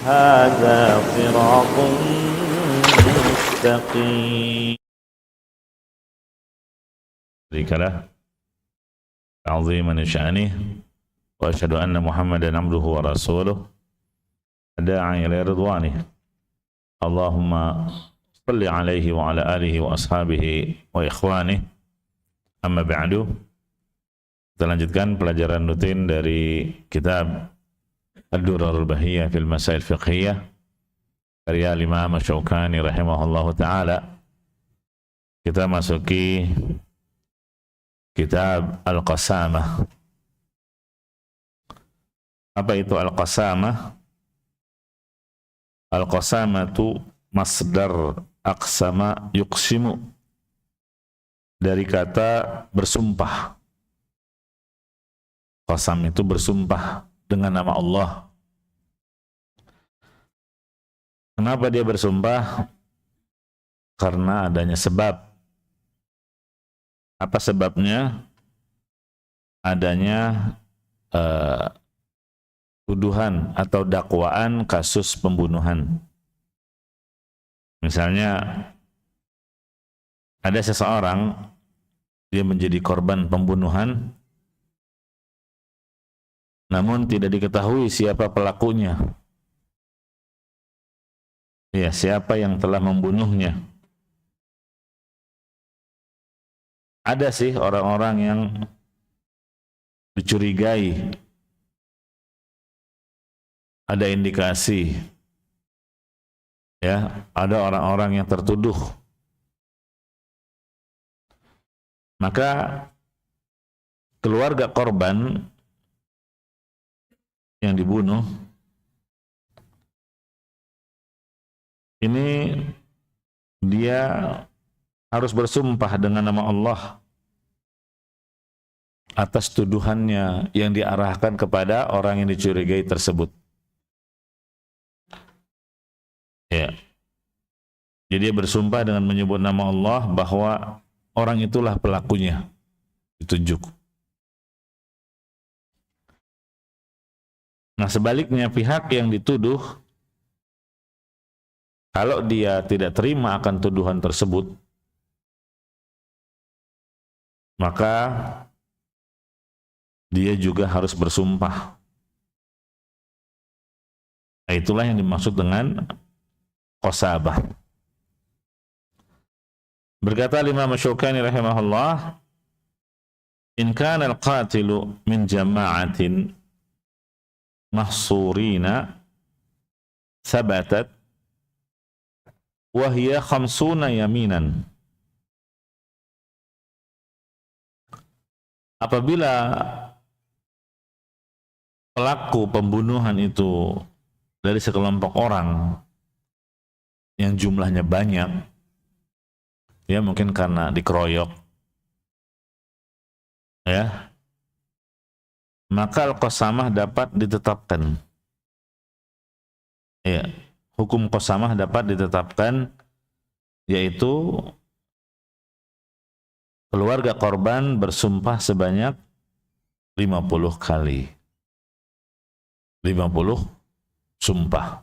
هذا صراط مستقيم. شريك له عظيما شأنه وأشهد أن محمدا عبده ورسوله داعي إلى رضوانه اللهم صل عليه وعلى آله وأصحابه وإخوانه amma ba'du. Kita lanjutkan pelajaran rutin dari kitab Ad-Durarul Bahiyah fil Masail Fiqhiyah karya Imam Asy-Syaukani rahimahullahu taala. Kita masuki kitab Al-Qasamah. Apa itu Al-Qasamah? Al-Qasamatu masdar aqsama yuqsimu, dari kata bersumpah. Qasam itu bersumpah dengan nama Allah. Kenapa dia bersumpah? Karena adanya sebab. Apa sebabnya? Adanya tuduhan atau dakwaan kasus pembunuhan. Misalnya ada seseorang, dia menjadi korban pembunuhan, namun tidak diketahui siapa pelakunya. Ya, siapa yang telah membunuhnya. Ada sih orang-orang yang dicurigai, ada indikasi, ya, ada orang-orang yang tertuduh. Maka keluarga korban yang dibunuh ini dia harus bersumpah dengan nama Allah atas tuduhannya yang diarahkan kepada orang yang dicurigai tersebut. Ya. Jadi dia bersumpah dengan menyebut nama Allah bahwa orang itulah pelakunya, ditunjuk. Nah, sebaliknya pihak yang dituduh, kalau dia tidak terima akan tuduhan tersebut, maka dia juga harus bersumpah. Nah, itulah yang dimaksud dengan qasabah. Berkata Imam Asy-Syaukani rahimahullah, in kana al-qatilu min jama'atin mahsurina thabatat wa hiya 50 yaminan. Apabila pelaku pembunuhan itu dari sekelompok orang yang jumlahnya banyak, ya mungkin karena dikeroyok, ya, maka al-qasamah dapat ditetapkan. Ya, hukum qasamah dapat ditetapkan, yaitu keluarga korban bersumpah sebanyak 50 kali. 50 sumpah.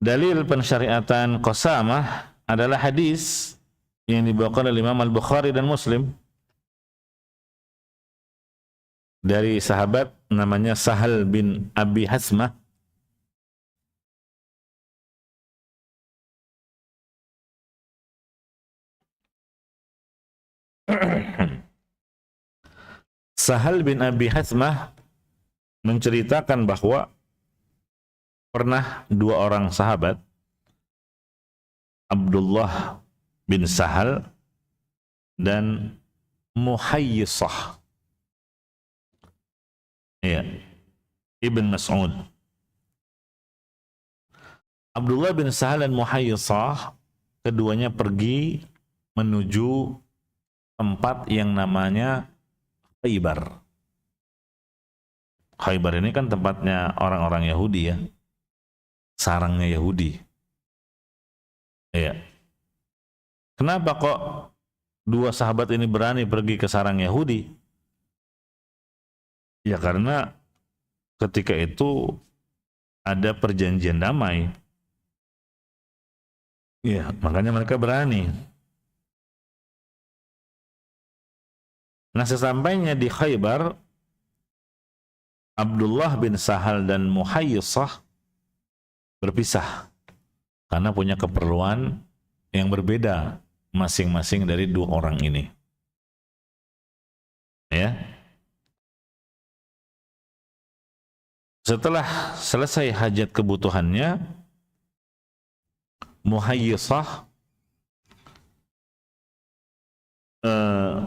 Dalil pensyariatan qasamah adalah hadis yang dibawakan oleh Imam Al-Bukhari dan Muslim dari sahabat namanya Sahal bin Abi Hasmah. Sahal bin Abi Hasmah menceritakan bahwa pernah dua orang sahabat, Abdullah bin Sahal dan Muhayyisah, ya, Ibn Mas'ud. Abdullah bin Sahal dan Muhayyisah keduanya pergi menuju tempat yang namanya Khaybar. Khaybar ini kan tempatnya orang-orang Yahudi, ya, sarangnya Yahudi. Ya. Kenapa kok dua sahabat ini berani pergi ke sarang Yahudi? Ya karena ketika itu ada perjanjian damai. Ya, makanya mereka berani. Nah, sesampainya di Khaybar, Abdullah bin Sahal dan Muhayyisah berpisah karena punya keperluan yang berbeda masing-masing dari dua orang ini. Ya. Setelah selesai hajat kebutuhannya, Muhayyisah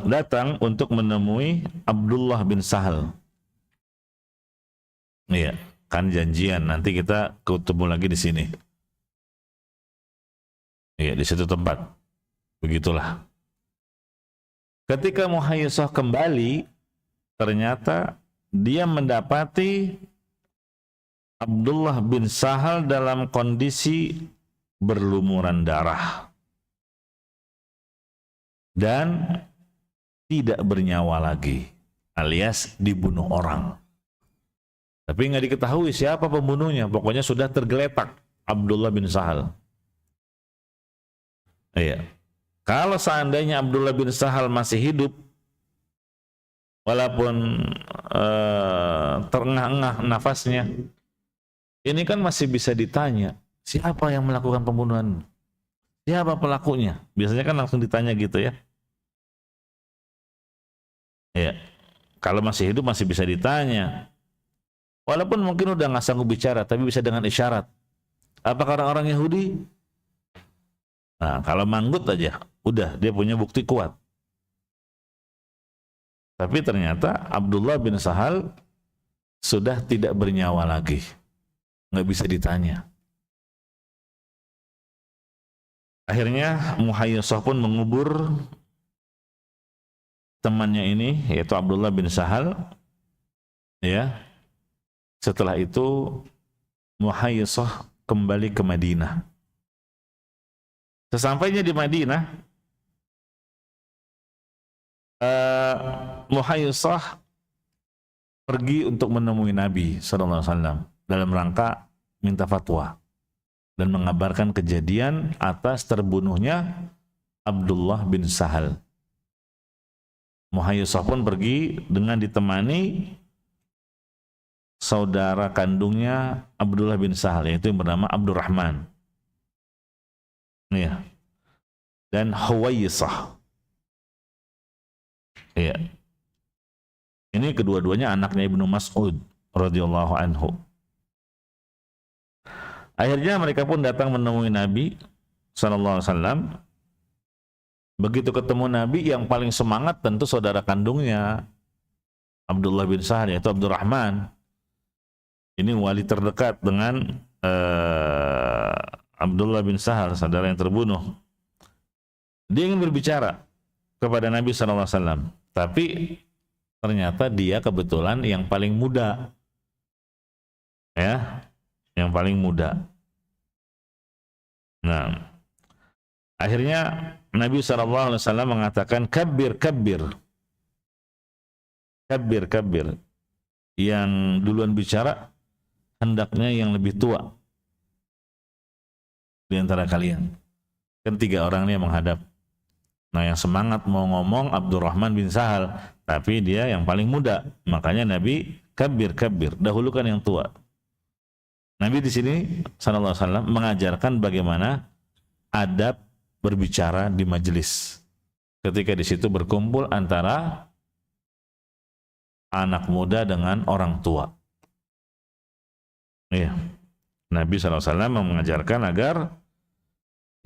datang untuk menemui Abdullah bin Sahal. Iya, kan janjian nanti kita ketemu lagi di sini. Iya, di situ tempat. Begitulah. Ketika Muhayyisah kembali, ternyata dia mendapati Abdullah bin Sahal dalam kondisi berlumuran darah dan tidak bernyawa lagi, alias dibunuh orang. Tapi nggak diketahui siapa pembunuhnya, pokoknya sudah tergeletak Abdullah bin Sahal. Iya. Kalau seandainya Abdullah bin Sahal masih hidup, walaupun terengah-engah nafasnya, ini kan masih bisa ditanya, siapa yang melakukan pembunuhan? Siapa pelakunya? Biasanya kan langsung ditanya gitu ya. Ya, kalau masih hidup masih bisa ditanya. Walaupun mungkin udah nggak sanggup bicara, tapi bisa dengan isyarat. Apakah orang-orang Yahudi? Nah, kalau manggut aja, udah dia punya bukti kuat. Tapi ternyata Abdullah bin Sahal sudah tidak bernyawa lagi, nggak bisa ditanya. Akhirnya Muhayyisah pun mengubur temannya ini, yaitu Abdullah bin Sahal. Ya, setelah itu Muhayyisah kembali ke Madinah. Sesampainya di Madinah, Muhayyisah pergi untuk menemui Nabi SAW dalam rangka minta fatwa dan mengabarkan kejadian atas terbunuhnya Abdullah bin Sahal. Muhayyisah pun pergi dengan ditemani saudara kandungnya Abdullah bin Sahal, yaitu yang bernama Abdurrahman. Iya. Dan Huwayyisah. Iya. Ini kedua-duanya anaknya Ibnu Mas'ud radhiyallahu anhu. Akhirnya mereka pun datang menemui Nabi sallallahu alaihi wasallam. Begitu ketemu Nabi, yang paling semangat tentu saudara kandungnya Abdullah bin Sahal, yaitu Abdurrahman. Ini wali terdekat dengan Abdullah bin Sahal, saudara yang terbunuh. Dia ingin berbicara kepada Nabi sallallahu alaihi wasallam, tapi ternyata dia kebetulan yang paling muda. Ya, yang paling muda. Nah, akhirnya Nabi SAW mengatakan, kabir, kabir. Kabir, kabir. Yang duluan bicara, hendaknya yang lebih tua di antara kalian. Kan tiga orang ini yang menghadap. Nah, yang semangat mau ngomong Abdurrahman bin Sahal, tapi dia yang paling muda. Makanya Nabi kabir, kabir, dahulukan yang tua. Nabi di sini sallallahu alaihi wasallam mengajarkan bagaimana adab berbicara di majelis. Ketika di situ berkumpul antara anak muda dengan orang tua. Iya. Nabi sallallahu alaihi wasallam mengajarkan agar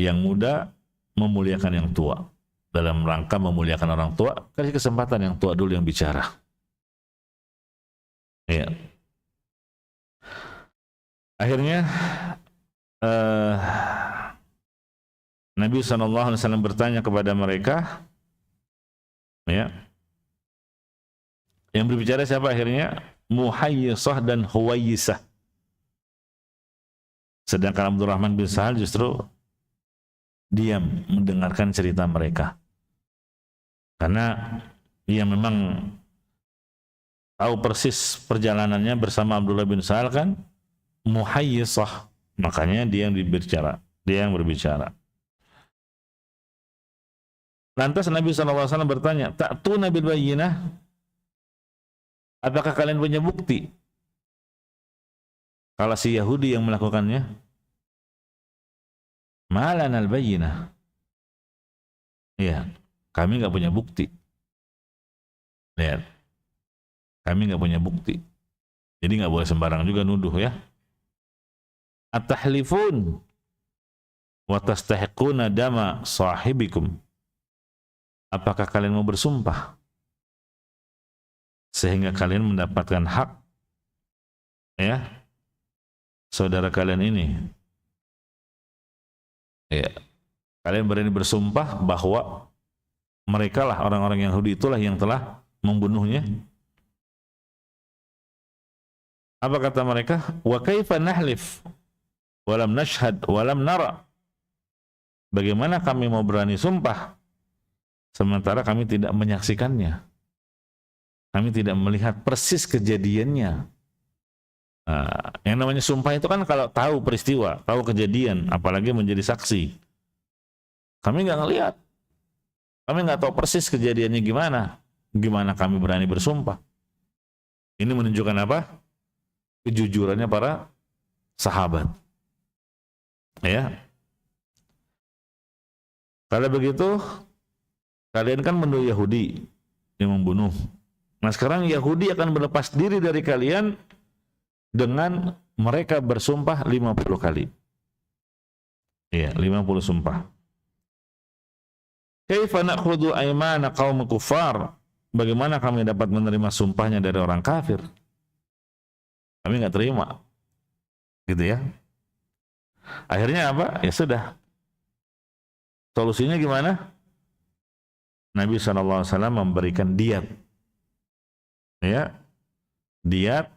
yang muda memuliakan yang tua. Dalam rangka memuliakan orang tua, kasih kesempatan yang tua dulu yang bicara. Iya. Akhirnya Nabi SAW bertanya kepada mereka, ya, yang berbicara siapa akhirnya? Muhayyisah dan Huwayyisah. Sedangkan Abdurrahman bin Sahal justru diam mendengarkan cerita mereka, karena dia memang tahu persis perjalanannya bersama Abdullah bin Sahal kan. muhayyisah, makanya dia yang berbicara. Lantas Nabi SAW bertanya, ta'tuna bil bayyinah, apakah kalian punya bukti kalau si Yahudi yang melakukannya? Malanal bayyinah. Iya, kami nggak punya bukti. Lihat, kami nggak punya bukti. Jadi nggak boleh sembarang juga nuduh ya. At-tahlifun wa tastahiquna dama sahibikum. Apakah kalian mau bersumpah sehingga kalian mendapatkan hak ya saudara kalian ini? Ya, kalian berani bersumpah bahwa mereka lah orang-orang Yahudi itulah yang telah membunuhnya. Apa kata mereka? Wa kaifa nahlif walam nashhad walam nara. Bagaimana kami mau berani sumpah sementara kami tidak menyaksikannya, kami tidak melihat persis kejadiannya. Nah, yang namanya sumpah itu kan kalau tahu peristiwa, tahu kejadian, apalagi menjadi saksi. Kami nggak ngelihat, kami nggak tahu persis kejadiannya gimana. Gimana kami berani bersumpah? Ini menunjukkan apa? Kejujurannya para sahabat. Ya. Kalau begitu, kalian kan menuduh Yahudi yang membunuh. Nah sekarang Yahudi akan berlepas diri dari kalian dengan mereka bersumpah 50 kali. Iya, 50 sumpah. Kaifa na'khudhu aymana qaum kuffar? Bagaimana kami dapat menerima sumpahnya dari orang kafir? Kami nggak terima. Gitu ya. Akhirnya apa? Ya sudah. Solusinya gimana? Nabi SAW memberikan diat. Ya. Diat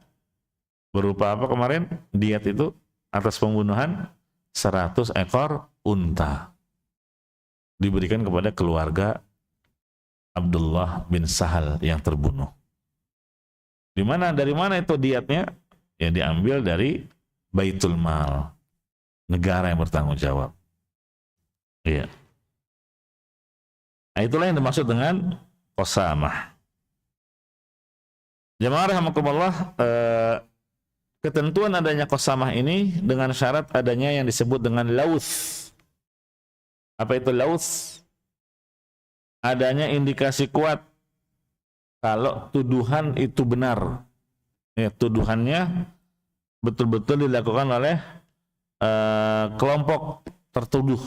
berupa apa kemarin? Diat itu atas pembunuhan 100 ekor unta. Diberikan kepada keluarga Abdullah bin Sahal yang terbunuh. Dari mana itu diatnya? Ya diambil dari Baitul Mal. Negara yang bertanggung jawab. Iya. Nah, itulah yang dimaksud dengan qasamah. Jamaah rahimakumullah, ketentuan adanya qasamah ini dengan syarat adanya yang disebut dengan lauts. Apa itu lauts? Adanya indikasi kuat kalau tuduhan itu benar. Ya, tuduhannya betul-betul dilakukan oleh kelompok tertuduh.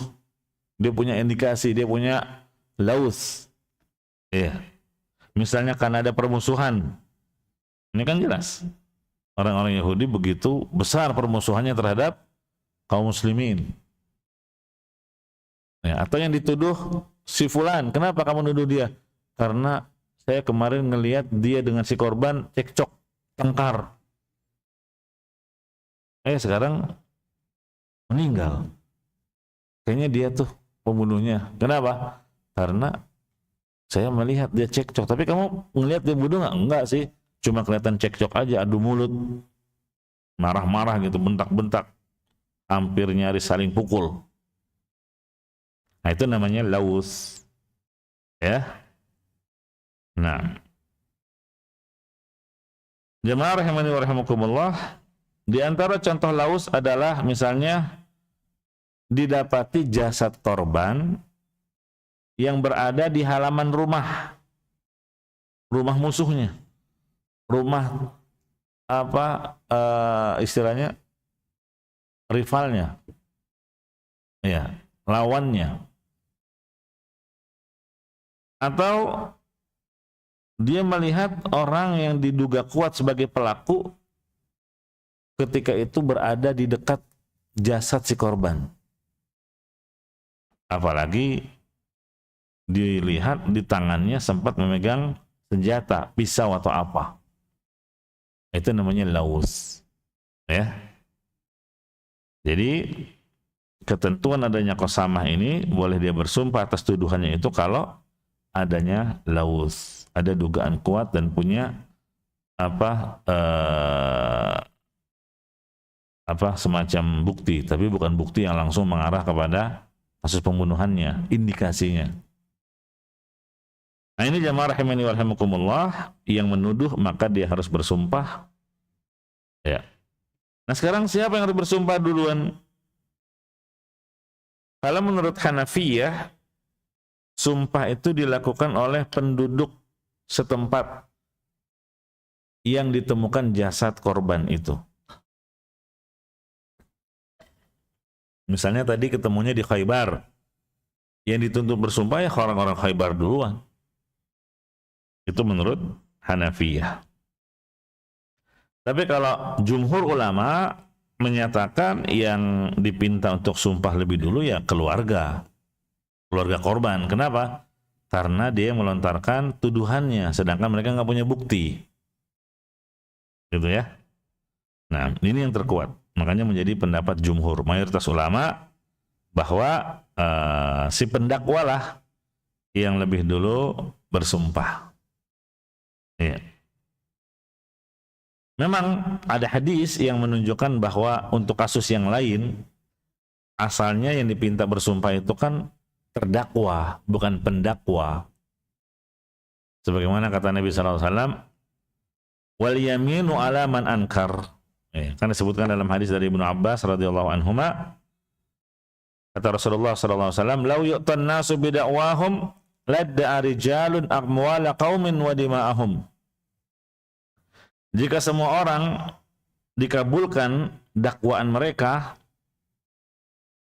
Dia punya indikasi, dia punya laus. Iya. Misalnya karena ada permusuhan. Ini kan jelas. Orang-orang Yahudi begitu besar permusuhannya terhadap kaum muslimin. Ya, atau yang dituduh si fulan, kenapa kamu nuduh dia? Karena saya kemarin ngelihat dia dengan si korban cekcok, tengkar. Sekarang meninggal. Kayaknya dia tuh pembunuhnya. Kenapa? Karena saya melihat dia cekcok. Tapi kamu ngelihat dia bunuh nggak? Enggak sih. Cuma kelihatan cekcok aja, adu mulut, marah-marah gitu, bentak-bentak, hampir nyaris saling pukul. Nah itu namanya laus. Ya. Nah, jemaah rahimani wa rahimakumullah, di antara contoh laus adalah misalnya didapati jasad korban yang berada di halaman rumah musuhnya, rumah istilahnya rivalnya, ya, lawannya, atau dia melihat orang yang diduga kuat sebagai pelaku ketika itu berada di dekat jasad si korban. Apalagi dilihat di tangannya sempat memegang senjata, pisau atau apa. Itu namanya laus. Ya. Jadi ketentuan adanya qasamah ini boleh dia bersumpah atas tuduhannya itu kalau adanya laus, ada dugaan kuat dan punya semacam bukti, tapi bukan bukti yang langsung mengarah kepada kasus pembunuhannya, indikasinya. Nah ini jamaah rahimani wa rahimakumullah, yang menuduh maka dia harus bersumpah. Ya. Nah sekarang siapa yang harus bersumpah duluan? Kalau menurut Hanafiyah, sumpah itu dilakukan oleh penduduk setempat yang ditemukan jasad korban itu. Misalnya tadi ketemunya di Khaybar, yang dituntut bersumpah ya orang-orang Khaybar duluan. Itu menurut Hanafiyah. Tapi kalau jumhur ulama menyatakan yang dipinta untuk sumpah lebih dulu ya keluarga korban. Kenapa? Karena dia melontarkan tuduhannya, sedangkan mereka nggak punya bukti. Gitu ya. Nah, ini yang terkuat. Makanya menjadi pendapat jumhur, mayoritas ulama, bahwa si pendakwa lah yang lebih dulu bersumpah. Ya. Memang ada hadis yang menunjukkan bahwa untuk kasus yang lain, asalnya yang dipinta bersumpah itu kan terdakwa, bukan pendakwa. Sebagaimana kata Nabi SAW, wal yaminu ala man ankar. Kan disebutkan dalam hadis dari Ibnu Abbas radhiyallahu anhuma, kata Rasulullah SAW, lau yu'tan nasu bidakwahum ladda'a rijalun amwala qaumin wa dima'ahum. Jika semua orang dikabulkan dakwaan mereka,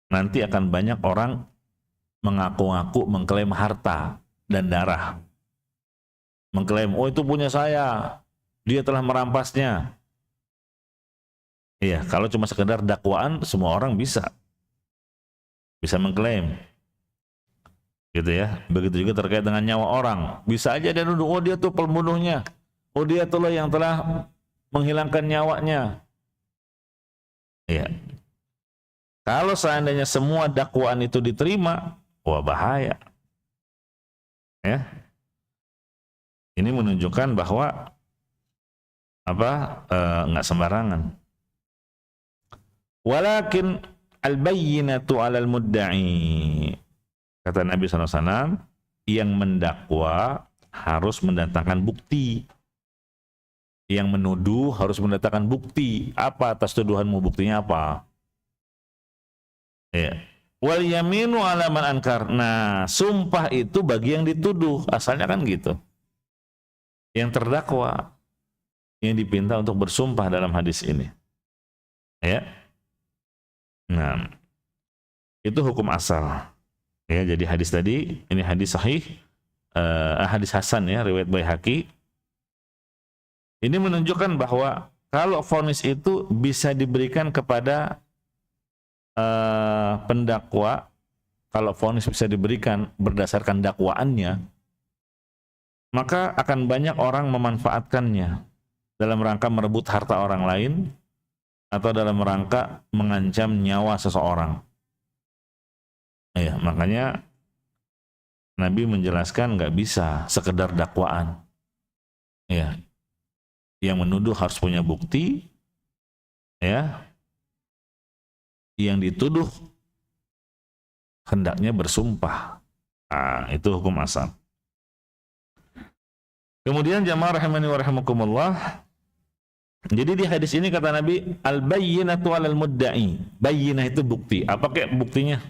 nanti akan banyak orang mengaku-ngaku mengklaim harta dan darah. Mengklaim, oh itu punya saya, dia telah merampasnya. Iya, kalau cuma sekedar dakwaan, semua orang bisa mengklaim. Gitu ya. Begitu juga terkait dengan nyawa orang. Bisa aja dia nuduh, oh dia tuh pembunuhnya. Oh dia tuh yang telah menghilangkan nyawanya. Iya. Kalau seandainya semua dakwaan itu diterima, wah bahaya. Ya. Ini menunjukkan bahwa nggak sembarangan. Walakin al-bayyinatu 'alal mudda'i. Kata Nabi SAW, yang mendakwa harus mendatangkan bukti. Yang menuduh harus mendatangkan bukti. Apa atas tuduhanmu, buktinya apa? Ya. Wal yaminu 'ala man ankar. Nah, sumpah itu bagi yang dituduh. Asalnya kan gitu. Yang terdakwa yang dipinta untuk bersumpah dalam hadis ini. Ya. Nah, itu hukum asal. Ya, jadi hadis tadi, ini hadis sahih, hadis hasan ya, riwayat Baihaqi. Ini menunjukkan bahwa kalau vonis itu bisa diberikan kepada pendakwa, kalau vonis bisa diberikan berdasarkan dakwaannya, maka akan banyak orang memanfaatkannya dalam rangka merebut harta orang lain atau dalam rangka mengancam nyawa seseorang. Ya, makanya Nabi menjelaskan nggak bisa sekedar dakwaan. Ya, yang menuduh harus punya bukti. Ya, yang dituduh hendaknya bersumpah. Nah, itu hukum asal. Kemudian jamaah rahimani wa rahimakumullah. Jadi di hadis ini kata Nabi, al-bayyinatu 'alal mudda'i. Bayyinah itu bukti. Apa kayak buktinya?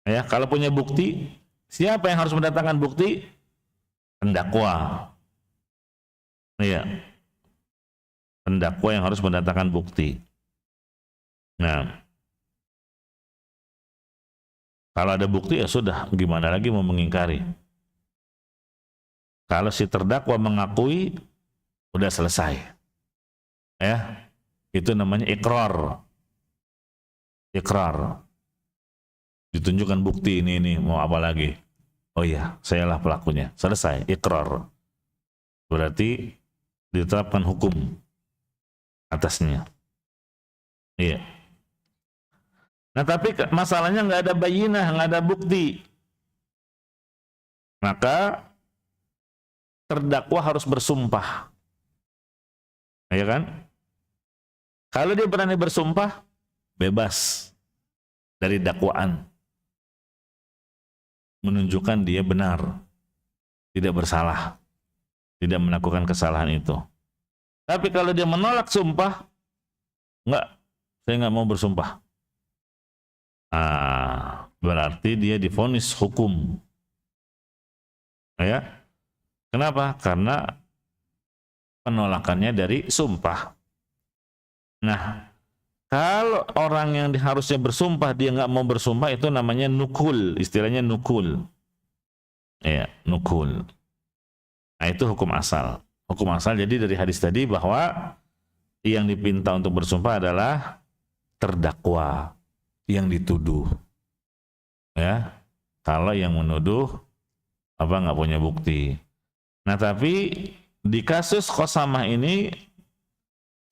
Ya, kalau punya bukti, siapa yang harus mendatangkan bukti? Pendakwa. Iya. Pendakwa yang harus mendatangkan bukti. Nah, kalau ada bukti ya sudah, gimana lagi mau mengingkari? Kalau si terdakwa mengakui, udah selesai. Ya, itu namanya ikrar. Ikrar. Ditunjukkan bukti ini, mau apa lagi? Oh iya, sayalah pelakunya. Selesai, ikrar. Berarti ditetapkan hukum atasnya. Iya. Nah tapi masalahnya nggak ada bayinah, nggak ada bukti. Maka terdakwa harus bersumpah. Ya kan? Kalau dia berani bersumpah, bebas dari dakwaan. Menunjukkan dia benar, tidak bersalah, tidak melakukan kesalahan itu. Tapi kalau dia menolak sumpah, enggak, saya nggak mau bersumpah. Berarti dia divonis hukum. Ya. Kenapa? Karena penolakannya dari sumpah. Nah, kalau orang yang harusnya bersumpah dia nggak mau bersumpah, itu namanya nukul, istilahnya nukul. Ya, nukul. Nah, itu hukum asal. Hukum asal jadi dari hadis tadi bahwa yang dipinta untuk bersumpah adalah terdakwa, yang dituduh. Ya, kalau yang menuduh nggak punya bukti. Nah, tapi di kasus qasamah ini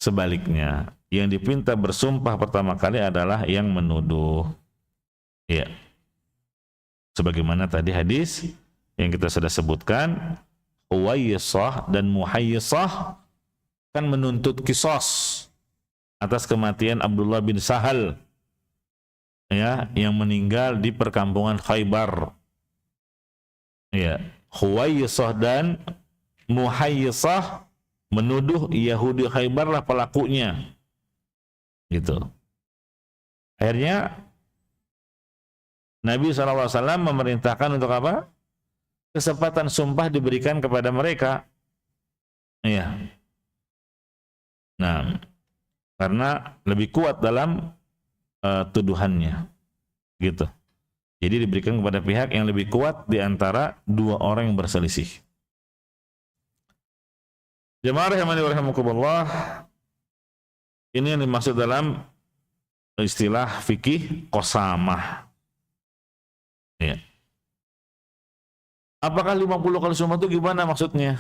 sebaliknya. Yang dipinta bersumpah pertama kali adalah yang menuduh. Ya. Sebagaimana tadi hadis yang kita sudah sebutkan, Huwaysah dan Muhayyisah kan menuntut qisas atas kematian Abdullah bin Sahal, ya, yang meninggal di perkampungan Khaybar. Ya, Huwaysah dan Muhayyisah menuduh Yahudi Khaybar lah pelakunya. Gitu. Akhirnya Nabi SAW memerintahkan untuk apa? Kesempatan sumpah diberikan kepada mereka. Iya. Nah, karena lebih kuat dalam tuduhannya. Gitu. Jadi diberikan kepada pihak yang lebih kuat di antara dua orang yang berselisih. Jemaah rahimani wa rahimakumullah, ini yang dimaksud dalam istilah fikih qasamah. Ya. Apakah 50 kali sumpah itu gimana maksudnya?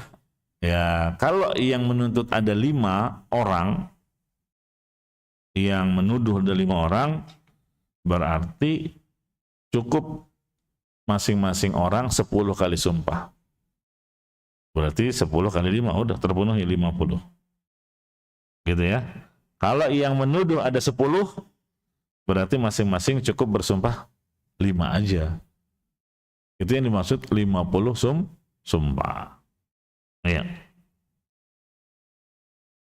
Ya, kalau yang menuntut ada 5 orang, yang menuduh ada 5 orang, berarti cukup masing-masing orang 10 kali sumpah. Berarti 10 kali 5 udah terpenuhi 50. Gitu ya. Kalau yang menuduh ada 10, berarti masing-masing cukup bersumpah 5 aja. Itu yang dimaksud 50 sumpah. Ya.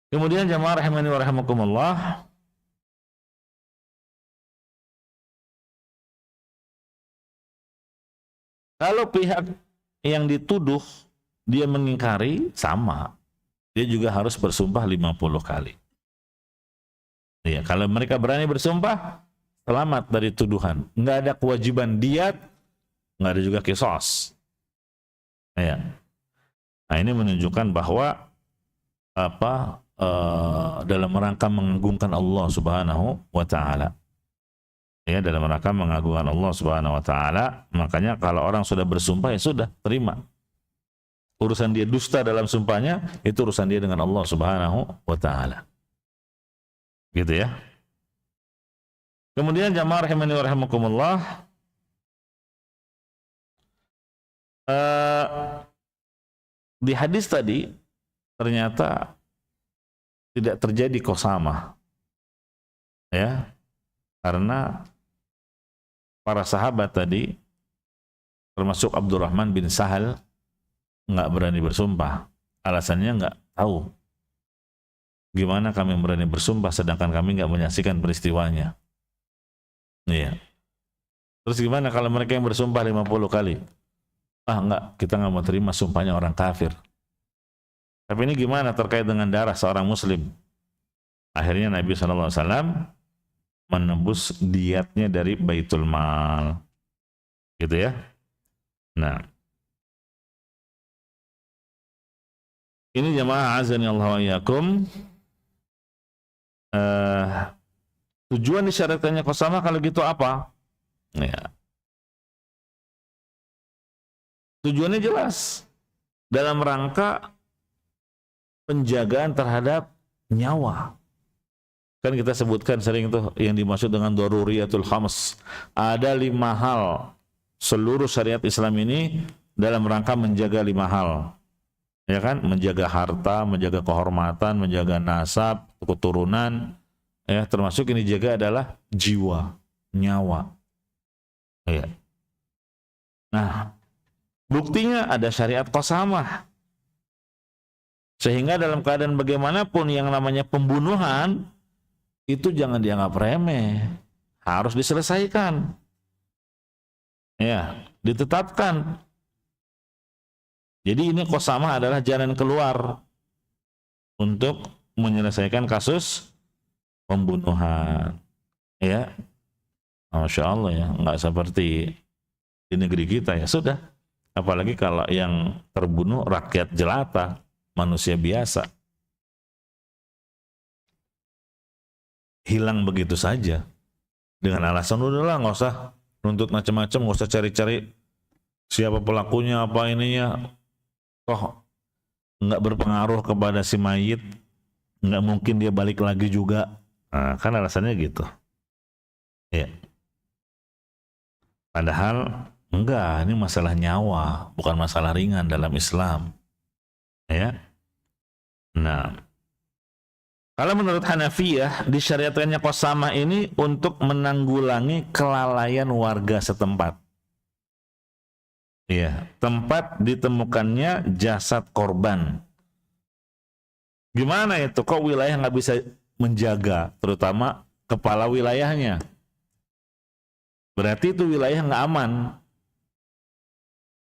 Kemudian jamaah rahimani wa rahimakumullah, kalau pihak yang dituduh dia mengingkari, sama. Dia juga harus bersumpah 50 kali. Ya, kalau mereka berani bersumpah, selamat dari tuduhan. Nggak ada kewajiban diat, nggak ada juga qisas. Ya. Nah, ini menunjukkan bahwa dalam rangka mengagungkan Allah Subhanahu wa taala. Ya, dalam rangka mengagungkan Allah Subhanahu wa taala, makanya kalau orang sudah bersumpah ya sudah, terima. Urusan dia dusta dalam sumpahnya, itu urusan dia dengan Allah Subhanahu wa taala. Gitu ya. Kemudian jamaah rahimani wa rahimakumullah, di hadis tadi ternyata tidak terjadi qasamah. Ya. Karena para sahabat tadi termasuk Abdurrahman bin Sahal nggak berani bersumpah. Alasannya nggak tahu. Gimana kami berani bersumpah sedangkan kami nggak menyaksikan peristiwanya. Iya. Terus gimana kalau mereka yang bersumpah 50 kali? Enggak, kita nggak mau terima sumpahnya orang kafir. Tapi ini gimana terkait dengan darah seorang muslim? Akhirnya Nabi SAW menembus diatnya dari Baitul Mal. Gitu ya. Nah, ini jamaah azani Allah wa iyyakum, tujuan disyaratkannya qasamah kalau gitu apa? Ya. Tujuannya jelas, dalam rangka penjagaan terhadap nyawa. Kan kita sebutkan sering tuh yang dimaksud dengan daruriyatul khams. Ada 5 hal seluruh syariat Islam ini dalam rangka menjaga 5 hal. Ya kan, menjaga harta, menjaga kehormatan, menjaga nasab, keturunan, Ya, termasuk yang dijaga adalah jiwa, nyawa. Ya. Nah, buktinya ada syariat qasamah. Sehingga dalam keadaan bagaimanapun yang namanya pembunuhan itu jangan dianggap remeh, harus diselesaikan. Ya, ditetapkan. Jadi ini qasamah adalah jalan keluar untuk menyelesaikan kasus pembunuhan. Ya, Masya Allah ya, nggak seperti di negeri kita ya sudah. Apalagi kalau yang terbunuh rakyat jelata, manusia biasa. Hilang begitu saja. Dengan alasan udahlah nggak usah nuntut macam-macam, nggak usah cari-cari siapa pelakunya, apa ininya. Toh nggak berpengaruh kepada si mayit, nggak mungkin dia balik lagi juga. Nah, kan alasannya gitu. Ya. Padahal enggak, ini masalah nyawa, bukan masalah ringan dalam Islam. Ya. Nah, kalau menurut Hanafiyah, disyariatkannya qasamah ini untuk menanggulangi kelalaian warga setempat. Iya, tempat ditemukannya jasad korban. Gimana itu? Kok wilayah nggak bisa menjaga, terutama kepala wilayahnya? Berarti itu wilayah nggak aman.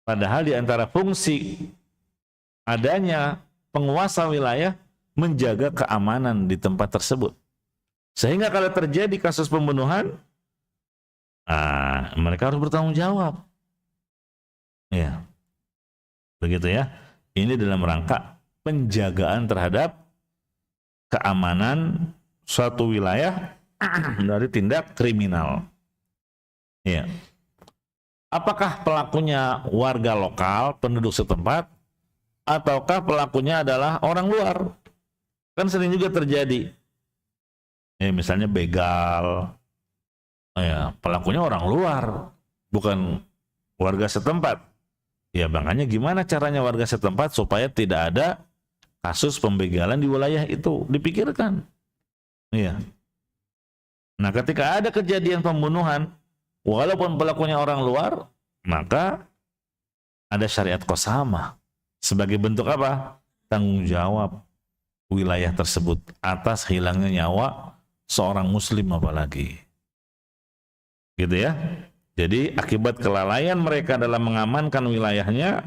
Padahal di antara fungsi adanya penguasa wilayah menjaga keamanan di tempat tersebut. Sehingga kalau terjadi kasus pembunuhan, mereka harus bertanggung jawab. Ya, begitu ya. Ini dalam rangka penjagaan terhadap keamanan suatu wilayah dari tindak kriminal. Ya. Apakah pelakunya warga lokal, penduduk setempat, ataukah pelakunya adalah orang luar? Kan sering juga terjadi. Ya, misalnya begal. Ya, pelakunya orang luar, bukan warga setempat. Ya, makanya gimana caranya warga setempat supaya tidak ada kasus pembegalan di wilayah itu, dipikirkan. Iya. Nah, ketika ada kejadian pembunuhan, walaupun pelakunya orang luar, maka ada syariat qasamah. Sebagai bentuk apa? Tanggung jawab wilayah tersebut atas hilangnya nyawa seorang muslim apalagi. Gitu ya. Jadi akibat kelalaian mereka dalam mengamankan wilayahnya,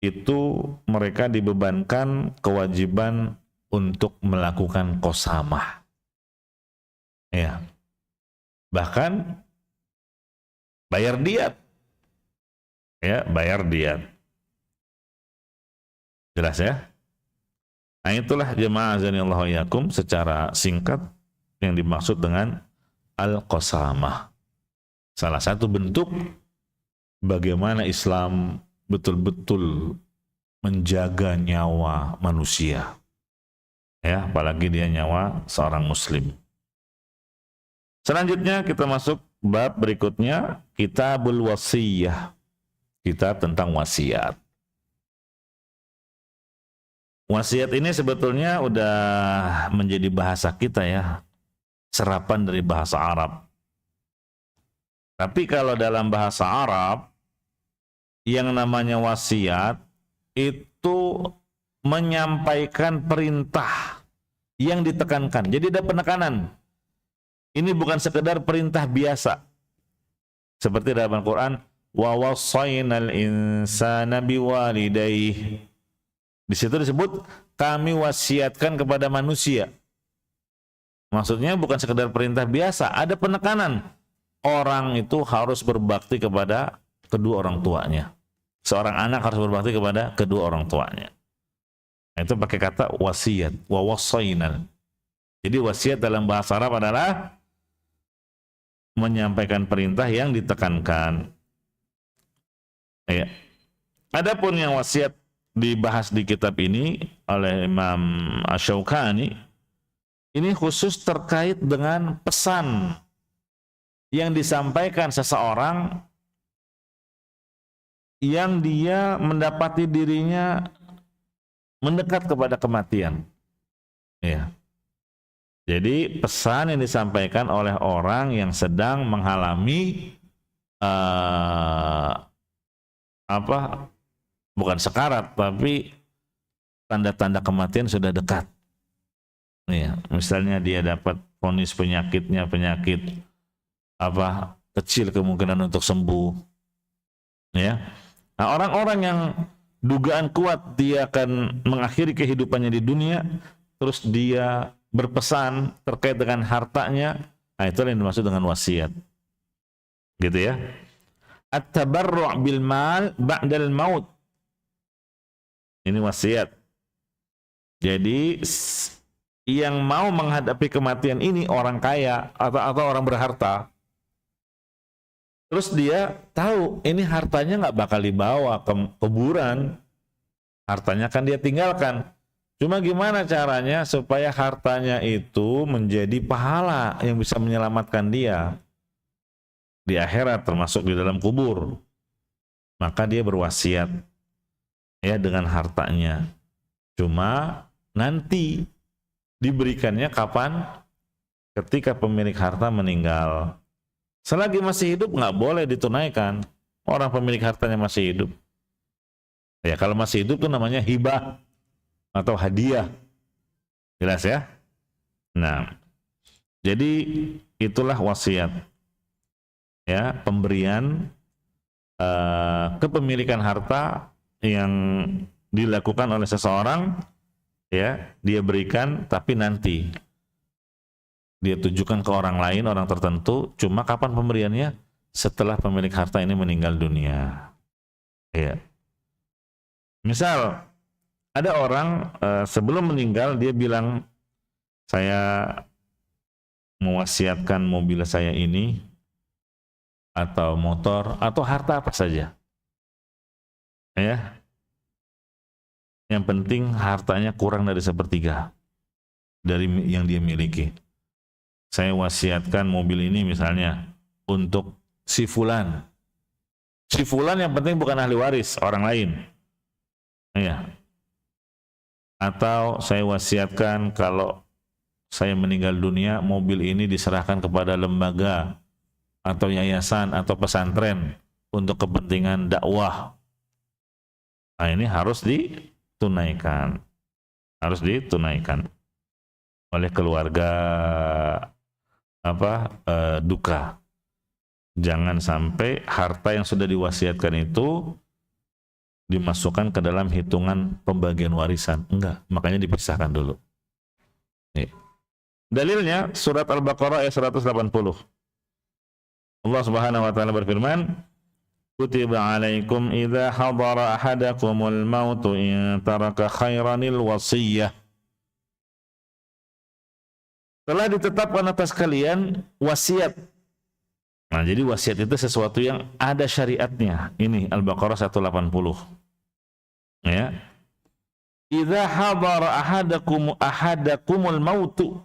itu mereka dibebankan kewajiban untuk melakukan qasamah. Ya. Bahkan bayar diat. Ya, bayar diat. Jelas ya? Nah, itulah jemaah azanillahu wa iyyakum secara singkat yang dimaksud dengan al-qasamah. Salah satu bentuk bagaimana Islam betul-betul menjaga nyawa manusia. Ya, apalagi dia nyawa seorang muslim. Selanjutnya kita masuk bab berikutnya, Kitabul Wasiyah. Kitab tentang wasiat. Wasiat ini sebetulnya udah menjadi bahasa kita ya. Serapan dari bahasa Arab. Tapi kalau dalam bahasa Arab, yang namanya wasiat itu menyampaikan perintah yang ditekankan. Jadi ada penekanan. Ini bukan sekedar perintah biasa. Seperti dalam Al-Quran, wa wassaynal insana biwalidayhi. Di situ disebut kami wasiatkan kepada manusia. Maksudnya bukan sekedar perintah biasa, ada penekanan. Orang itu harus berbakti kepada kedua orang tuanya. Seorang anak harus berbakti kepada kedua orang tuanya. Nah, itu pakai kata wasiat, wa wassaynal. Jadi wasiat dalam bahasa Arab adalah menyampaikan perintah yang ditekankan. Ya. Adapun yang wasiat dibahas di kitab ini oleh Imam Asy-Syaukani, ini khusus terkait dengan pesan yang disampaikan seseorang yang dia mendapati dirinya mendekat kepada kematian. Ya. Jadi pesan yang disampaikan oleh orang yang sedang mengalami apa, bukan sekarat, tapi tanda-tanda kematian sudah dekat. Ya, misalnya dia dapat vonis penyakitnya penyakit apa kecil kemungkinan untuk sembuh. Ya, nah orang-orang yang dugaan kuat dia akan mengakhiri kehidupannya di dunia, terus dia berpesan terkait dengan hartanya, nah itu yang dimaksud dengan wasiat, gitu ya. At-tabarru' bil mal ba'dal maut, ini wasiat. Jadi yang mau menghadapi kematian ini orang kaya atau orang berharta, terus dia tahu ini hartanya nggak bakal dibawa ke kuburan, hartanya kan dia tinggalkan. Cuma gimana caranya supaya hartanya itu menjadi pahala yang bisa menyelamatkan dia di akhirat, termasuk di dalam kubur. Maka dia berwasiat ya dengan hartanya. Cuma nanti diberikannya kapan? Ketika pemilik harta meninggal. Selagi masih hidup nggak boleh ditunaikan. Orang pemilik hartanya masih hidup. Ya kalau masih hidup itu namanya hibah atau hadiah. Jelas ya? Nah, jadi itulah wasiat. Ya, pemberian kepemilikan harta yang dilakukan oleh seseorang, ya, dia berikan tapi nanti dia tujukan ke orang lain, orang tertentu. Cuma kapan pemberiannya? Setelah pemilik harta ini meninggal dunia. Ya. Misal ada orang sebelum meninggal dia bilang, saya mewasiatkan mobil saya ini atau motor atau harta apa saja. Ya. Yang penting hartanya kurang dari sepertiga dari yang dia miliki. Saya wasiatkan mobil ini misalnya untuk si fulan. Si fulan yang penting bukan ahli waris, orang lain. Ya. Atau saya wasiatkan kalau saya meninggal dunia, mobil ini diserahkan kepada lembaga atau yayasan atau pesantren untuk kepentingan dakwah. Nah, ini harus ditunaikan. Harus ditunaikan oleh keluarga duka. Jangan sampai harta yang sudah diwasiatkan itu dimasukkan ke dalam hitungan pembagian warisan. Enggak, makanya dipisahkan dulu. Nih. Dalilnya surat Al-Baqarah ayat 180. Allah Subhanahu wa taala berfirman, "Kutiba 'alaikum idza hadara ahadakumul mautu in taraka khairanil wasiyah." Telah ditetapkan atas kalian wasiat. Nah, jadi wasiat itu sesuatu yang ada syariatnya. Ini Al-Baqarah 180. Ya. Idza hadara ahadakumul mautu.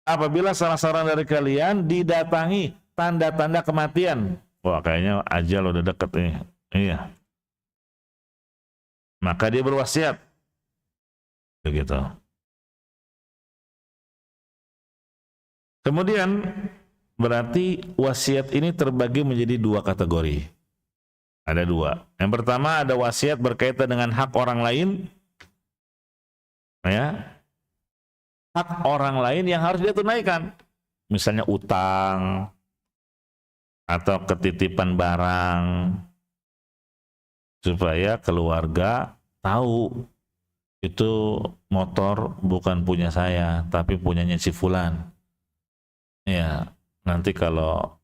Apabila salah seorang dari kalian didatangi tanda-tanda kematian. Wah, kayaknya ajal udah dekat nih. Iya. Maka dia berwasiat. Begitu. Kemudian berarti wasiat ini terbagi menjadi dua kategori. Ada dua. Yang pertama ada wasiat berkaitan dengan hak orang lain. Ya. Hak orang lain yang harus dia tunaikan. Misalnya utang atau ketitipan barang. Supaya keluarga tahu itu motor bukan punya saya, tapi punyanya si fulan. Ya, nanti kalau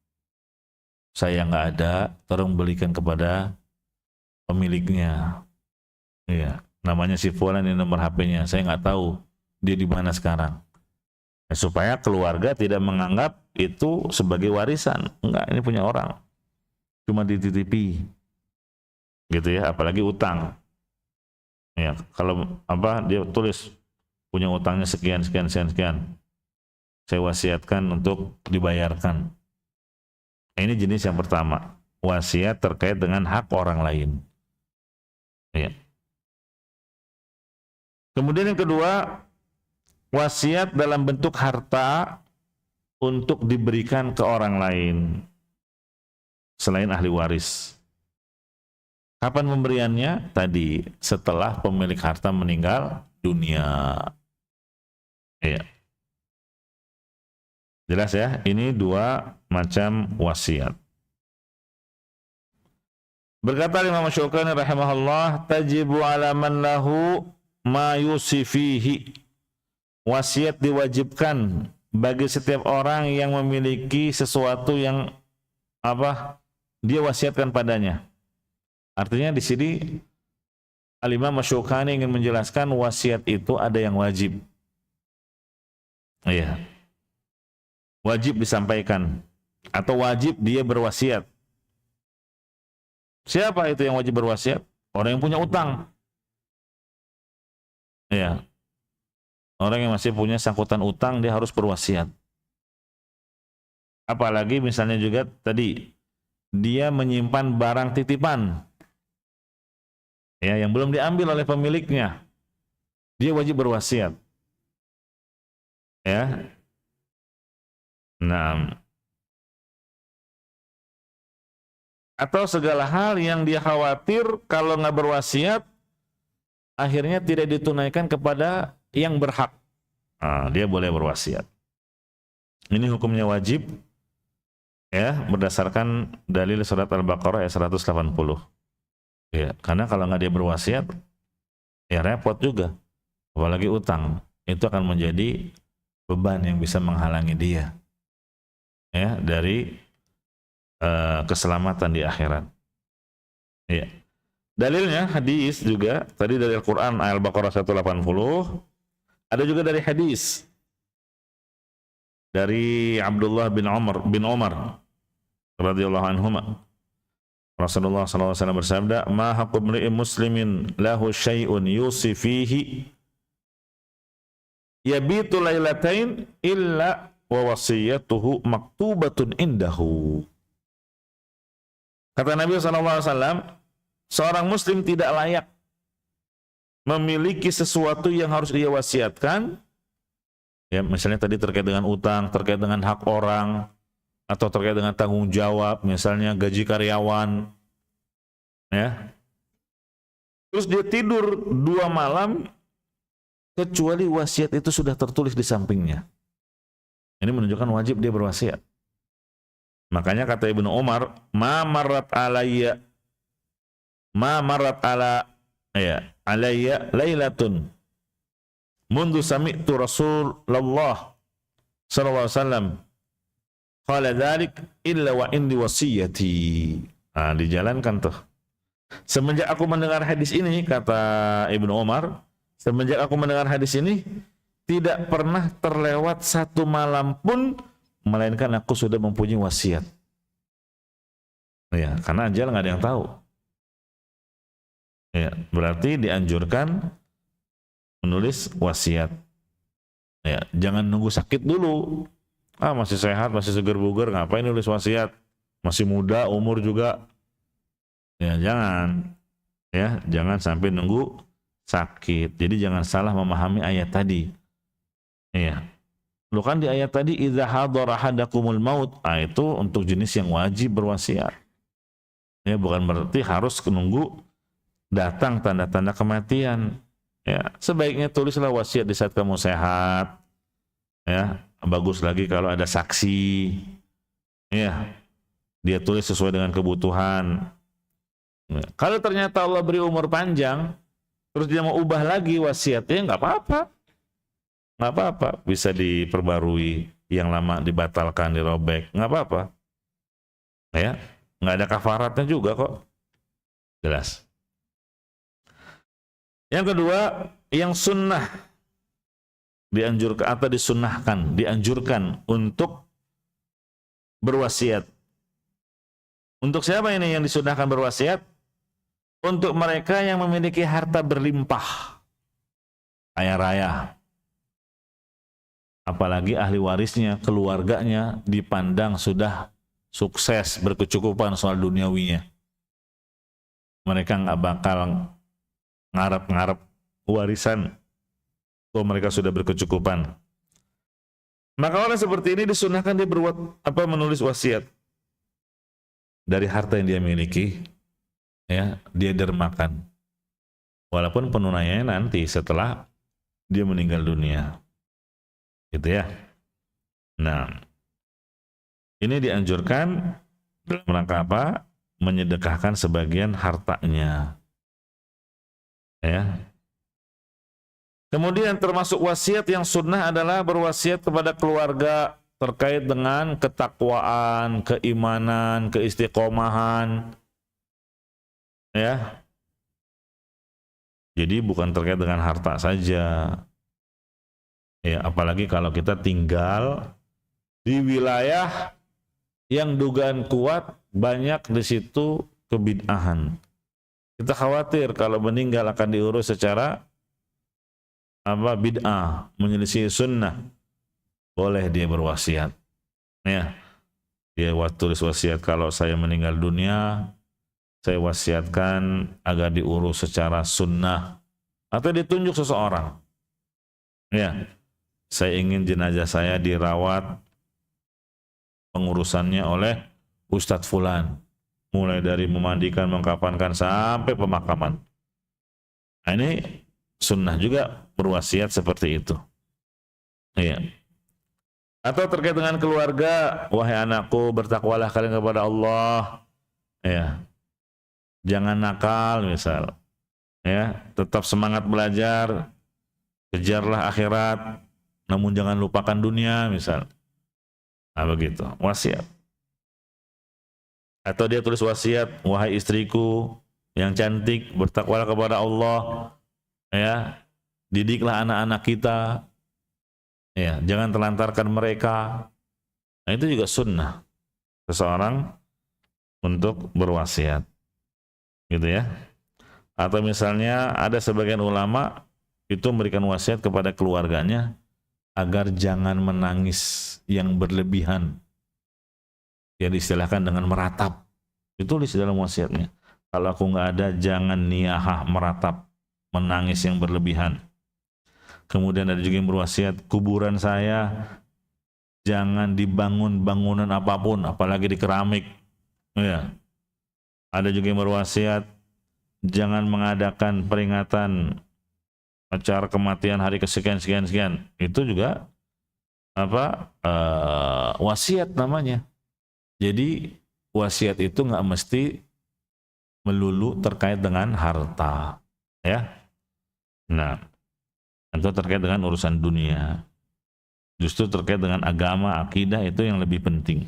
saya nggak ada, tolong belikan kepada pemiliknya. Iya, namanya si fulan, ini nomor HP-nya. Saya nggak tahu dia di mana sekarang. Ya, supaya keluarga tidak menganggap itu sebagai warisan. Enggak, ini punya orang. Cuma dititipi. Gitu ya, apalagi utang. Ya, kalau dia tulis punya utangnya sekian. Saya wasiatkan untuk dibayarkan. Ini jenis yang pertama, wasiat terkait dengan hak orang lain. Ya. Kemudian yang kedua, wasiat dalam bentuk harta untuk diberikan ke orang lain selain ahli waris. Kapan pemberiannya? Tadi, setelah pemilik harta meninggal dunia. Iya. Jelas ya? Ini dua macam wasiat. Berkata Imam Syukani rahimahullah, tajibu ala man lahu ma yusifihi. Wasiat diwajibkan bagi setiap orang yang memiliki sesuatu yang dia wasiatkan padanya. Artinya di sini Al-Imam Syukani ingin menjelaskan wasiat itu ada yang wajib. Iya. Wajib disampaikan atau wajib dia berwasiat. Siapa itu yang wajib berwasiat? Orang yang punya utang. Iya. Orang yang masih punya sangkutan utang dia harus berwasiat. Apalagi misalnya juga tadi dia menyimpan barang titipan. Ya, yang belum diambil oleh pemiliknya. Dia wajib berwasiat. Ya. Nah, atau segala hal yang dia khawatir kalau nggak berwasiat akhirnya tidak ditunaikan kepada yang berhak. Nah, dia boleh berwasiat. Ini hukumnya wajib ya, berdasarkan dalil surat Al-Baqarah ayat 180. Ya, karena kalau nggak dia berwasiat ya repot juga. Apalagi utang, itu akan menjadi beban yang bisa menghalangi dia ya dari keselamatan di akhirat. Ya. Dalilnya hadis juga tadi dari Al-Qur'an ayat Al-Baqarah 180. Ada juga dari hadis dari Abdullah bin Umar radhiyallahu anhuma. Rasulullah SAW bersabda, "Ma haqqu imri'in muslimin lahu syai'un yusi fihi yabitu lailatain illa wa wasiyatuhu maktubatun indahu." Kata Nabi SAW, seorang muslim tidak layak memiliki sesuatu yang harus dia wasiatkan. Ya, misalnya tadi terkait dengan utang, terkait dengan hak orang, atau terkait dengan tanggung jawab, misalnya gaji karyawan. Ya. Terus dia tidur 2 malam, kecuali wasiat itu sudah tertulis di sampingnya. Ini menunjukkan wajib dia berwasiat. Makanya kata Ibnu Umar, ma marrat alayya lailatun mundu sami'tu Rasulullah sallallahu alaihi wasallam qala dzalik illa wa indi wasiyati. Nah, dijalankan tuh. Semenjak aku mendengar hadis ini, kata Ibnu Umar, semenjak aku mendengar hadis ini, tidak pernah terlewat 1 malam pun melainkan aku sudah mempunyai wasiat. Ya, karena ajal nggak ada yang tahu. Ya, berarti dianjurkan menulis wasiat. Ya, jangan nunggu sakit dulu. Masih sehat, masih seger bugar, ngapain nulis wasiat? Masih muda, umur juga. Ya, jangan. Ya, jangan sampai nunggu sakit. Jadi jangan salah memahami ayat tadi. Ya. Lu kan di ayat tadi idza hadara ahadakumul maut, itu untuk jenis yang wajib berwasiat. Ya, bukan berarti harus menunggu datang tanda-tanda kematian. Ya, sebaiknya tulislah wasiat di saat kamu sehat. Ya, bagus lagi kalau ada saksi. Ya, dia tulis sesuai dengan kebutuhan. Ya, kalau ternyata Allah beri umur panjang, terus dia mau ubah lagi wasiatnya, nggak apa-apa. Nggak apa-apa, bisa diperbarui, yang lama dibatalkan, dirobek, nggak apa-apa. Ya, nggak ada kafaratnya juga kok. Jelas. Yang kedua, yang sunnah dianjurkan atau dianjurkan untuk berwasiat. Untuk siapa ini yang disunnahkan berwasiat? Untuk mereka yang memiliki harta berlimpah, kaya raya. Apalagi ahli warisnya, keluarganya dipandang sudah sukses, berkecukupan soal duniawinya. Mereka nggak bakal ngarep-ngarep warisan bahwa mereka sudah berkecukupan. Maka orang seperti ini disunahkan dia menulis wasiat dari harta yang dia miliki, ya, dia dermakan. Walaupun penunaiannya nanti setelah dia meninggal dunia. Gitu ya. Nah, ini dianjurkan dalam rangka apa? Menyedekahkan sebagian hartanya. Ya. Kemudian termasuk wasiat yang sunnah adalah berwasiat kepada keluarga terkait dengan ketakwaan, keimanan, keistiqomahan. Ya. Jadi bukan terkait dengan harta saja. Ya, apalagi kalau kita tinggal di wilayah yang dugaan kuat banyak di situ kebid'ahan. Kita khawatir kalau meninggal akan diurus secara bid'ah, menyelisih sunnah. Boleh dia berwasiat. Ya. Dia tulis wasiat, kalau saya meninggal dunia, saya wasiatkan agar diurus secara sunnah, atau ditunjuk seseorang. Ya, saya ingin jenazah saya dirawat pengurusannya oleh Ustadz Fulan, mulai dari memandikan, mengkafankan sampai pemakaman. Nah, ini sunnah juga berwasiat seperti itu. Ya. Atau terkait dengan keluarga, wahai anakku, bertakwalah kalian kepada Allah. Ya. Jangan nakal misal, ya, tetap semangat belajar, kejarlah akhirat, namun jangan lupakan dunia misal. Nah begitu, wasiat. Atau dia tulis wasiat, wahai istriku yang cantik, bertakwalah kepada Allah, ya, didiklah anak-anak kita, ya, jangan telantarkan mereka. Nah itu juga sunnah seseorang untuk berwasiat. Gitu ya. Atau misalnya ada sebagian ulama itu memberikan wasiat kepada keluarganya agar jangan menangis yang berlebihan, yang diistilahkan dengan meratap. Ditulis dalam wasiatnya, kalau aku nggak ada jangan niyahah, meratap, menangis yang berlebihan. Kemudian ada juga yang berwasiat, kuburan saya jangan dibangun bangunan apapun, apalagi di keramik. Ya. Ada juga yang berwasiat, jangan mengadakan peringatan acara kematian hari kesekian-sekian. Itu juga wasiat namanya. Jadi wasiat itu nggak mesti melulu terkait dengan harta, ya. Nah, itu terkait dengan urusan dunia. Justru terkait dengan agama, akidah itu yang lebih penting.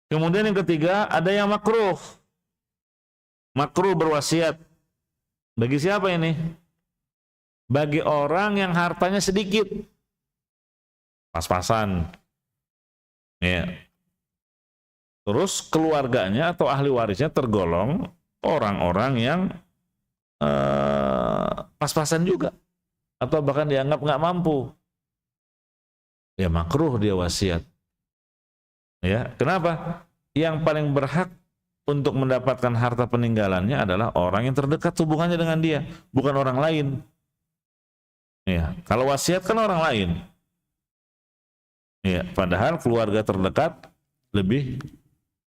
Kemudian yang ketiga, ada yang makruh. Makruh berwasiat. Bagi siapa ini? Bagi orang yang hartanya sedikit. Pas-pasan. Ya. Terus keluarganya atau ahli warisnya tergolong orang-orang yang pas-pasan juga. Atau bahkan dianggap nggak mampu. Ya makruh dia wasiat. Ya, kenapa? Yang paling berhak untuk mendapatkan harta peninggalannya adalah orang yang terdekat hubungannya dengan dia, bukan orang lain. Ya, kalau wasiat kan orang lain. Ya, padahal keluarga terdekat lebih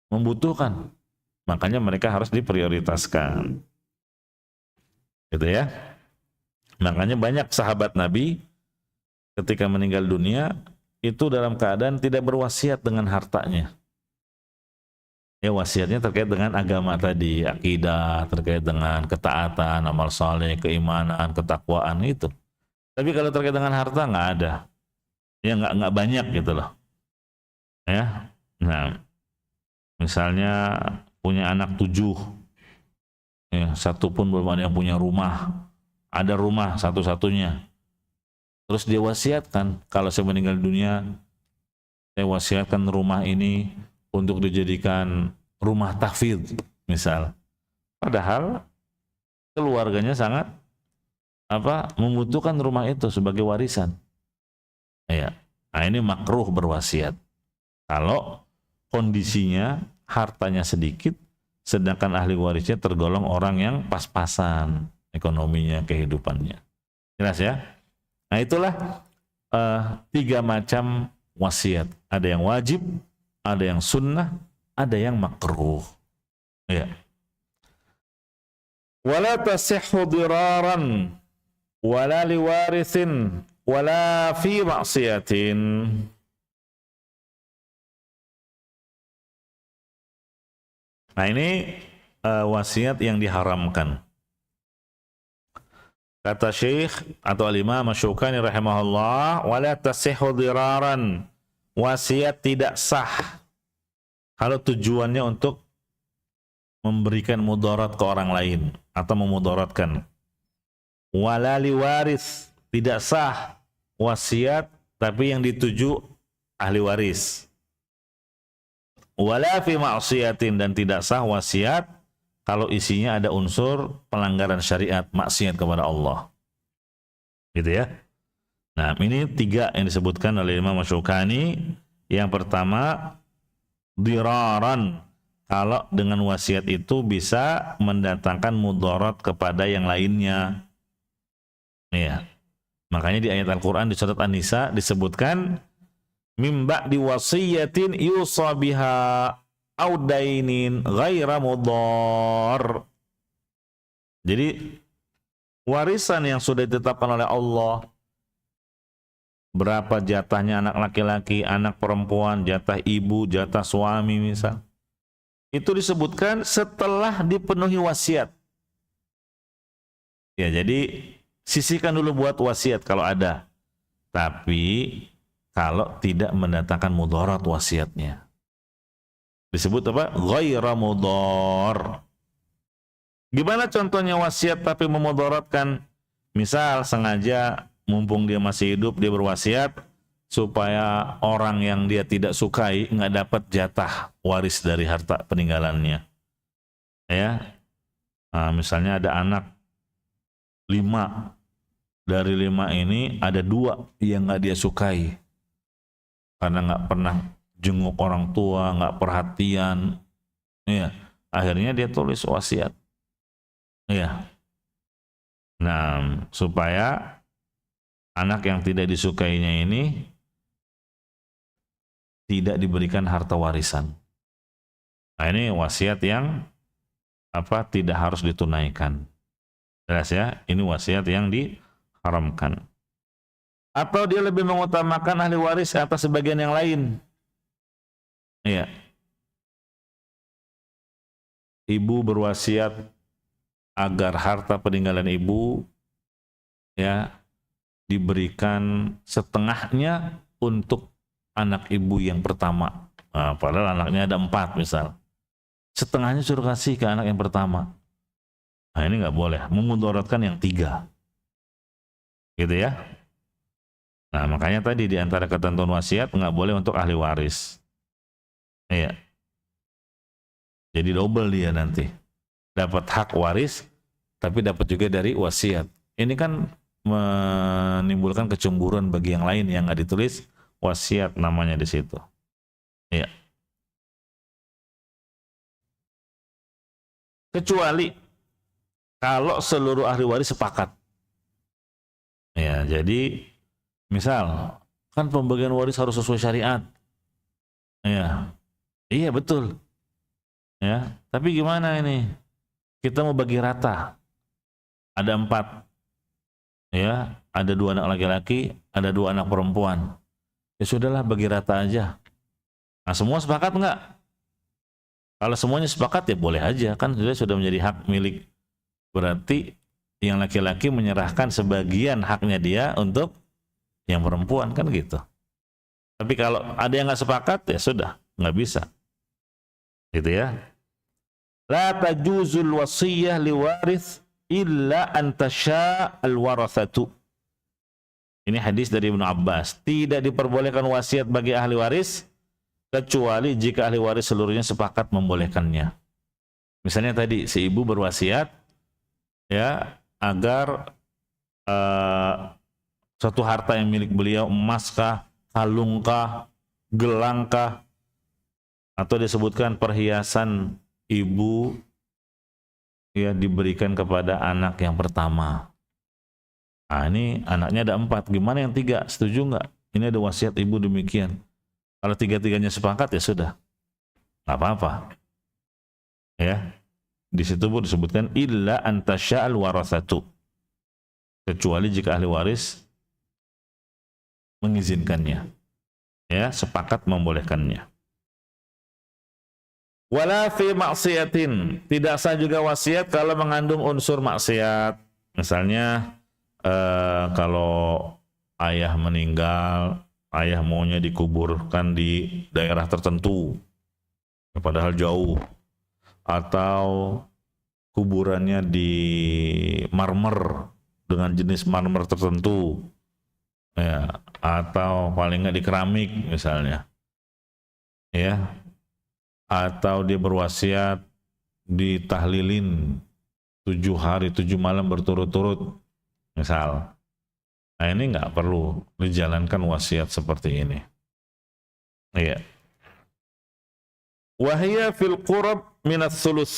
membutuhkan. Makanya mereka harus diprioritaskan. Gitu ya. Makanya banyak sahabat Nabi ketika meninggal dunia itu dalam keadaan tidak berwasiat dengan hartanya. Ya wasiatnya terkait dengan agama tadi, akidah, terkait dengan ketaatan, amal saleh, keimanan, ketakwaan itu. Tapi kalau terkait dengan harta nggak ada. Ya nggak banyak gitu loh. Ya. Nah, misalnya punya anak 7. Ya, satu pun belum ada yang punya rumah. Ada rumah satu-satunya. Terus dia wasiatkan, kalau saya meninggal dunia, saya wasiatkan rumah ini untuk dijadikan rumah tahfidz, misal. Padahal keluarganya sangat membutuhkan rumah itu sebagai warisan. Ya. Nah, ini makruh berwasiat. Kalau kondisinya hartanya sedikit, sedangkan ahli warisnya tergolong orang yang pas-pasan ekonominya, kehidupannya. Jelas ya? Nah itulah 3 macam wasiat. Ada yang wajib, ada yang sunnah, ada yang makruh. Ya. Wala tasihhu diraran wala liwarithin wala fi maksiatin. Nah ini wasiat yang diharamkan. Kata Syekh atau Al-Imam Asy-Syaukani rahimahullah, wala tasihhu diraran. Wasiat tidak sah kalau tujuannya untuk memberikan mudarat ke orang lain atau memudaratkan. Wala liwaris, tidak sah wasiat tapi yang dituju ahli waris. Wala fi ma'siyatin, dan tidak sah wasiat kalau isinya ada unsur pelanggaran syariat, maksiat kepada Allah. Gitu ya. Nah, ini 3 yang disebutkan oleh Imam Asy-Syaukani. Yang pertama, diraran. Kalau dengan wasiat itu bisa mendatangkan mudarat kepada yang lainnya. Ya. Makanya di ayat Al-Quran di surat An-Nisa disebutkan mim ba'di wasiyatin yusa biha audainin ghaira mudar. Jadi warisan yang sudah ditetapkan oleh Allah, berapa jatahnya anak laki-laki, anak perempuan, jatah ibu, jatah suami misal, itu disebutkan setelah dipenuhi wasiat. Ya, jadi sisihkan dulu buat wasiat kalau ada. Tapi kalau tidak mendatangkan mudarat wasiatnya. Disebut apa? Ghaira mudar. Gimana contohnya wasiat tapi memudaratkan? Misal sengaja mumpung dia masih hidup dia berwasiat supaya orang yang dia tidak sukai nggak dapat jatah waris dari harta peninggalannya. Ya, nah, misalnya ada anak 5, dari 5 ini ada 2 yang nggak dia sukai karena nggak pernah jenguk orang tua, nggak perhatian. Ya, akhirnya dia tulis wasiat. Ya, nah supaya anak yang tidak disukainya ini tidak diberikan harta warisan. Nah ini wasiat yang tidak harus ditunaikan. Jelas ya, ini wasiat yang diharamkan. Atau dia lebih mengutamakan ahli waris atas sebagian yang lain. Iya. Ibu berwasiat agar harta peninggalan ibu ya diberikan setengahnya untuk anak ibu yang pertama. Nah, padahal anaknya ada 4 misal. Setengahnya suruh kasih ke anak yang pertama. Nah ini nggak boleh, memudaratkan yang 3. Gitu ya. Nah makanya tadi di antara ketentuan wasiat nggak boleh untuk ahli waris. Iya. Jadi double dia nanti. Dapat hak waris, tapi dapat juga dari wasiat. Ini kan menimbulkan kecemburuan bagi yang lain yang nggak ditulis wasiat namanya di situ. Iya. Kecuali kalau seluruh ahli waris sepakat. Ya, jadi misal kan pembagian waris harus sesuai syariat. Ya. Iya, betul. Ya, tapi gimana ini? Kita mau bagi rata. Ada 4. Ya, ada 2 anak laki-laki, ada 2 anak perempuan. Ya sudahlah, bagi rata aja. Nah, semua sepakat enggak? Kalau semuanya sepakat ya boleh aja, kan sudah menjadi hak milik. Berarti yang laki-laki menyerahkan sebagian haknya dia untuk yang perempuan, kan gitu. Tapi kalau ada yang nggak sepakat ya sudah, nggak bisa. Gitu ya. La tajuzul wasiyah liwarith illa an tasha al-warathatu. Ini hadis dari Ibnu Abbas. Tidak diperbolehkan wasiat bagi ahli waris kecuali jika ahli waris seluruhnya sepakat membolehkannya. Misalnya tadi si ibu berwasiat ya agar suatu harta yang milik beliau, emaskah, kalungkah, gelangkah, atau disebutkan perhiasan ibu ya diberikan kepada anak yang pertama. Ah, ini anaknya ada 4, gimana yang 3? Setuju nggak? Ini ada wasiat ibu demikian. Kalau 3-tiganya sepakat ya sudah, nggak apa-apa. Ya, di situ pun disebutkan illa antasya'al warasatu, kecuali jika ahli waris mengizinkannya, ya, sepakat membolehkannya. Wala fi maksiatin, tidak sah juga wasiat kalau mengandung unsur maksiat. Misalnya kalau ayah meninggal, ayah maunya dikuburkan di daerah tertentu, padahal jauh, atau kuburannya di marmer dengan jenis marmer tertentu, ya, atau paling nggak di keramik misalnya, ya, atau dia berwasiat ditahlilin 7 hari 7 malam berturut-turut misal. Nah, ini nggak perlu dijalankan wasiat seperti ini. Iya. Wahia fil qurab minat sulus.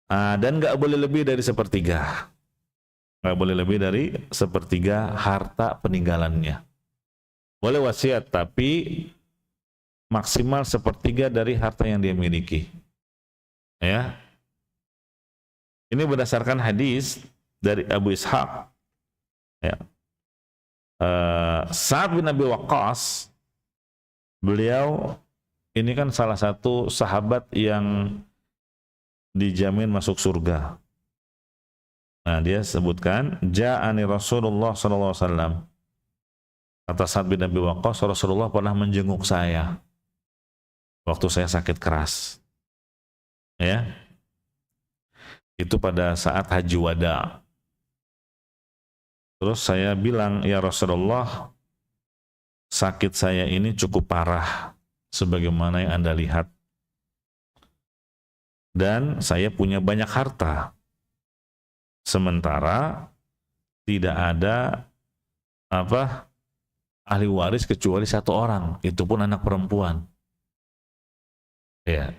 Dan nggak boleh lebih dari sepertiga. Nggak boleh lebih dari sepertiga harta peninggalannya. Boleh wasiat, tapi maksimal sepertiga dari harta yang dia miliki. Ya. Ini berdasarkan hadis dari Abu Ishaq. Ya. Sa'ad bin Abi Waqqas, beliau ini kan salah satu sahabat yang dijamin masuk surga. Nah, dia sebutkan, ja'ani Rasulullah sallallahu alaihi wasallam. Kata Sa'ad bin Abi Waqqas, Rasulullah pernah menjenguk saya waktu saya sakit keras. Ya. Itu pada saat haji wada. Terus saya bilang, ya Rasulullah, sakit saya ini cukup parah sebagaimana yang Anda lihat. Dan saya punya banyak harta. Sementara tidak ada ahli waris kecuali 1 orang, itu pun anak perempuan. Ya.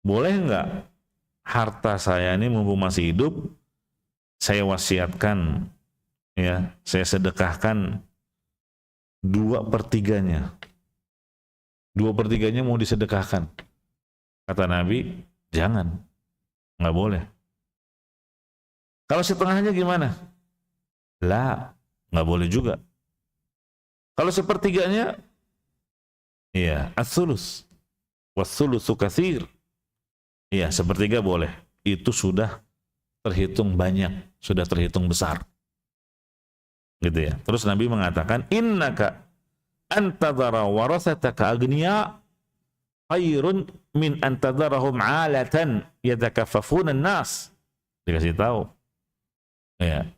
Boleh nggak harta saya ini mumpung masih hidup saya wasiatkan, ya, saya sedekahkan 2/3-nya. 2/3-nya mau disedekahkan. Kata Nabi, jangan, nggak boleh. Kalau setengahnya gimana? Lah, nggak boleh juga. Kalau sepertiganya, iya, as-sulus. Was-sulusu katsir. Iya, sepertiga boleh. Itu sudah terhitung banyak, sudah terhitung besar. Gitu ya. Terus Nabi mengatakan, innaka antadhara warasataka agniya khairun min antadharahum 'alatan yatakaffafuna an-nas. Dikasih tahu. Ya.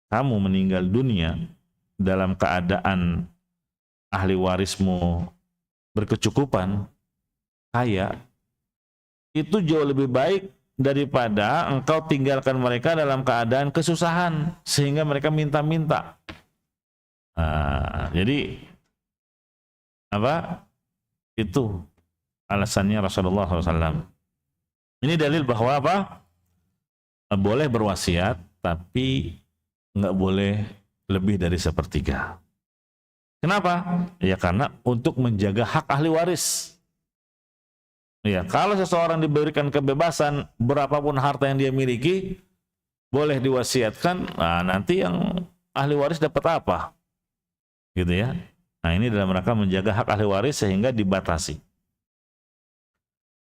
Kamu meninggal dunia dalam keadaan ahli warismu berkecukupan, kaya, itu jauh lebih baik daripada engkau tinggalkan mereka dalam keadaan kesusahan sehingga mereka minta-minta. Jadi itu alasannya Rasulullah SAW. Ini dalil bahwa boleh berwasiat, tapi nggak boleh lebih dari sepertiga. Kenapa? Ya karena untuk menjaga hak ahli waris. Ya, kalau seseorang diberikan kebebasan berapapun harta yang dia miliki, boleh diwasiatkan, nanti yang ahli waris dapat apa? Gitu ya. Nah, ini dalam rangka menjaga hak ahli waris sehingga dibatasi.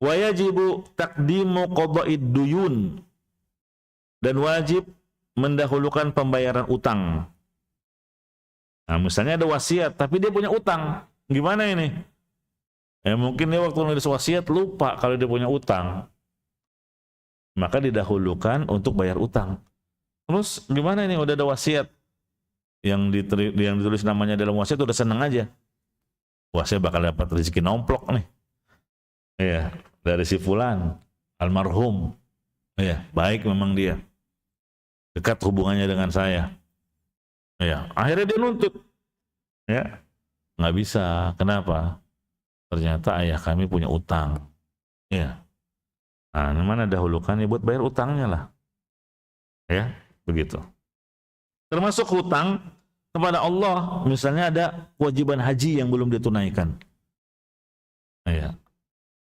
Wa yajibu taqdimu qada'id duyun. Dan wajib mendahulukan pembayaran utang. Nah, misalnya ada wasiat, tapi dia punya utang. Gimana ini? Mungkin dia waktu nulis wasiat lupa kalau dia punya utang. Maka didahulukan untuk bayar utang. Terus gimana ini? Udah ada wasiat. Yang ditulis namanya dalam wasiat udah seneng aja. Wah, saya bakal dapat rezeki nomplok nih. Iya, dari si fulan, almarhum. Iya, baik memang dia. Dekat hubungannya dengan saya. Iya, akhirnya dia nuntut. Ya, nggak bisa. Kenapa? Ternyata ayah kami punya utang. Ya. Nah, mana dahulukan ya buat bayar utangnya lah. Ya, begitu. Termasuk hutang kepada Allah, misalnya ada kewajiban haji yang belum ditunaikan. Ya,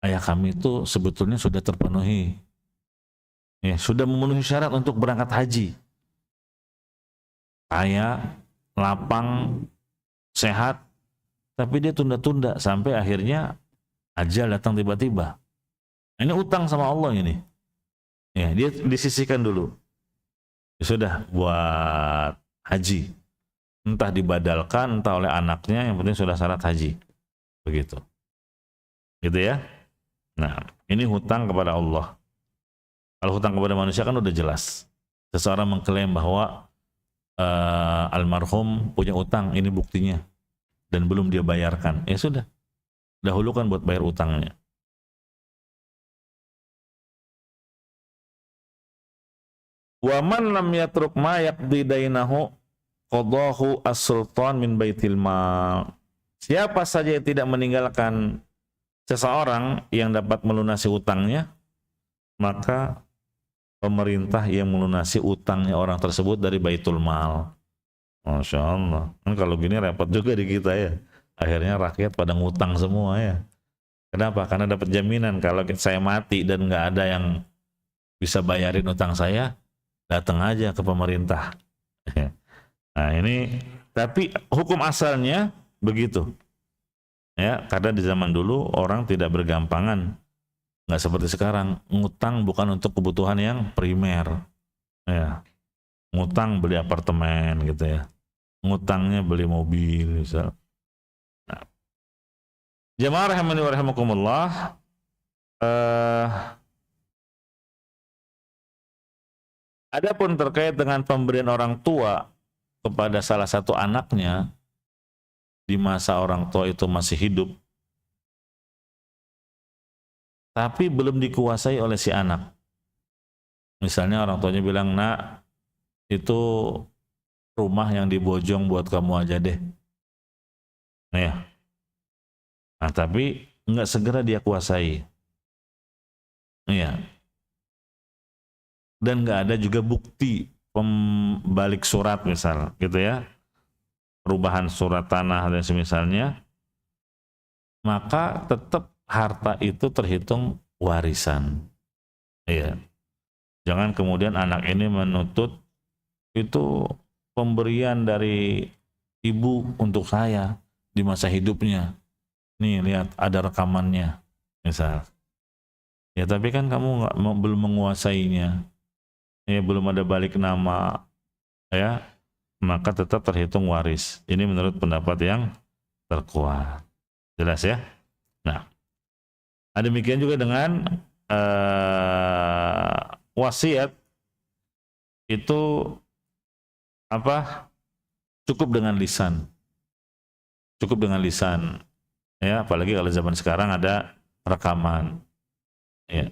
ayah kami itu sebetulnya sudah terpenuhi, ya, sudah memenuhi syarat untuk berangkat haji. Kaya, lapang, sehat, tapi dia tunda-tunda sampai akhirnya ajal datang tiba-tiba. Ini utang sama Allah ini. Ya, dia disisihkan dulu. Ya sudah buat haji. Entah dibadalkan, entah oleh anaknya, yang penting sudah syarat haji. Begitu. Gitu ya. Nah, ini hutang kepada Allah. Kalau hutang kepada manusia kan udah jelas. Seseorang mengklaim bahwa almarhum punya utang, ini buktinya. Dan belum dia bayarkan. Ya sudah. Dahulukan buat bayar utangnya. Wa man lam yatruk ma yaqdi dainahu qadahu as-sultan min baitil mal. Siapa saja yang tidak meninggalkan seseorang yang dapat melunasi utangnya, maka pemerintah yang melunasi utangnya orang tersebut dari baitul mal. Masya Allah. Kan kalau gini repot juga di kita ya. Akhirnya rakyat pada ngutang semua ya. Kenapa? Karena dapat jaminan kalau saya mati dan nggak ada yang bisa bayarin utang saya, datang aja ke pemerintah. Nah ini, tapi hukum asalnya begitu. Ya, karena di zaman dulu orang tidak bergampangan, nggak seperti sekarang. Ngutang bukan untuk kebutuhan yang primer. Ya, ngutang beli apartemen gitu ya. Ngutangnya beli mobil misal. Nah, jamaah rahimani wa rahimakumullah, adapun terkait dengan pemberian orang tua kepada salah satu anaknya di masa orang tua itu masih hidup, tapi belum dikuasai oleh si anak. Misalnya orang tuanya bilang, nak, itu rumah yang di Bojong buat kamu aja deh. Nah, ya. Nah, tapi nggak segera dia kuasai. Iya. Dan nggak ada juga bukti pembalik surat misal, gitu ya. Perubahan surat tanah dan semisalnya, maka tetap harta itu terhitung warisan. Iya. Jangan kemudian anak ini menuntut itu pemberian dari ibu untuk saya di masa hidupnya. Nih lihat ada rekamannya, misal. Ya tapi kan kamu belum menguasainya, ya belum ada balik nama, ya maka tetap terhitung waris. Ini menurut pendapat yang terkuat. Jelas ya? Nah, demikian juga dengan wasiat itu apa? Cukup dengan lisan. Cukup dengan lisan. Ya, apalagi kalau zaman sekarang ada rekaman. Ya.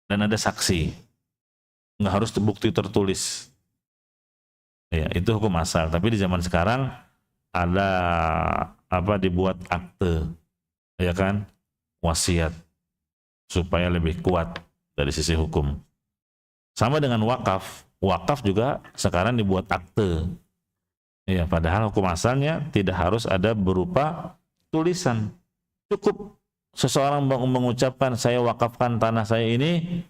Dan ada saksi. Nggak harus bukti tertulis. Ya, itu hukum asal. Tapi di zaman sekarang ada dibuat akte, ya kan, wasiat supaya lebih kuat dari sisi hukum. Sama dengan wakaf. Wakaf juga sekarang dibuat akte. Ya, padahal hukum asalnya tidak harus ada berupa tulisan. Cukup seseorang mengucapkan saya wakafkan tanah saya ini,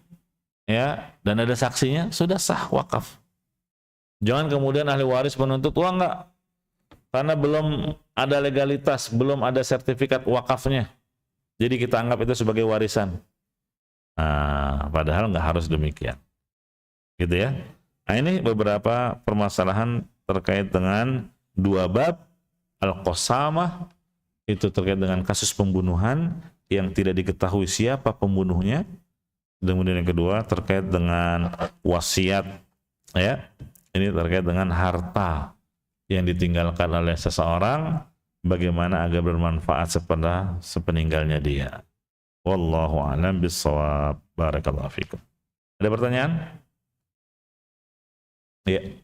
ya, dan ada saksinya, sudah sah wakaf. Jangan kemudian ahli waris menuntut, wah enggak, karena belum ada legalitas, belum ada sertifikat wakafnya, jadi kita anggap itu sebagai warisan. Nah, padahal nggak harus demikian, gitu ya. Nah, ini beberapa permasalahan terkait dengan dua bab. Al-Qasamah itu terkait dengan kasus pembunuhan yang tidak diketahui siapa pembunuhnya. Kemudian yang kedua terkait dengan wasiat, ya. Ini terkait dengan harta yang ditinggalkan oleh seseorang, bagaimana agar bermanfaat sepeninggalnya dia. Wallahu a'lam bissawab. Barakallahu fikum. Ada pertanyaan? Iya.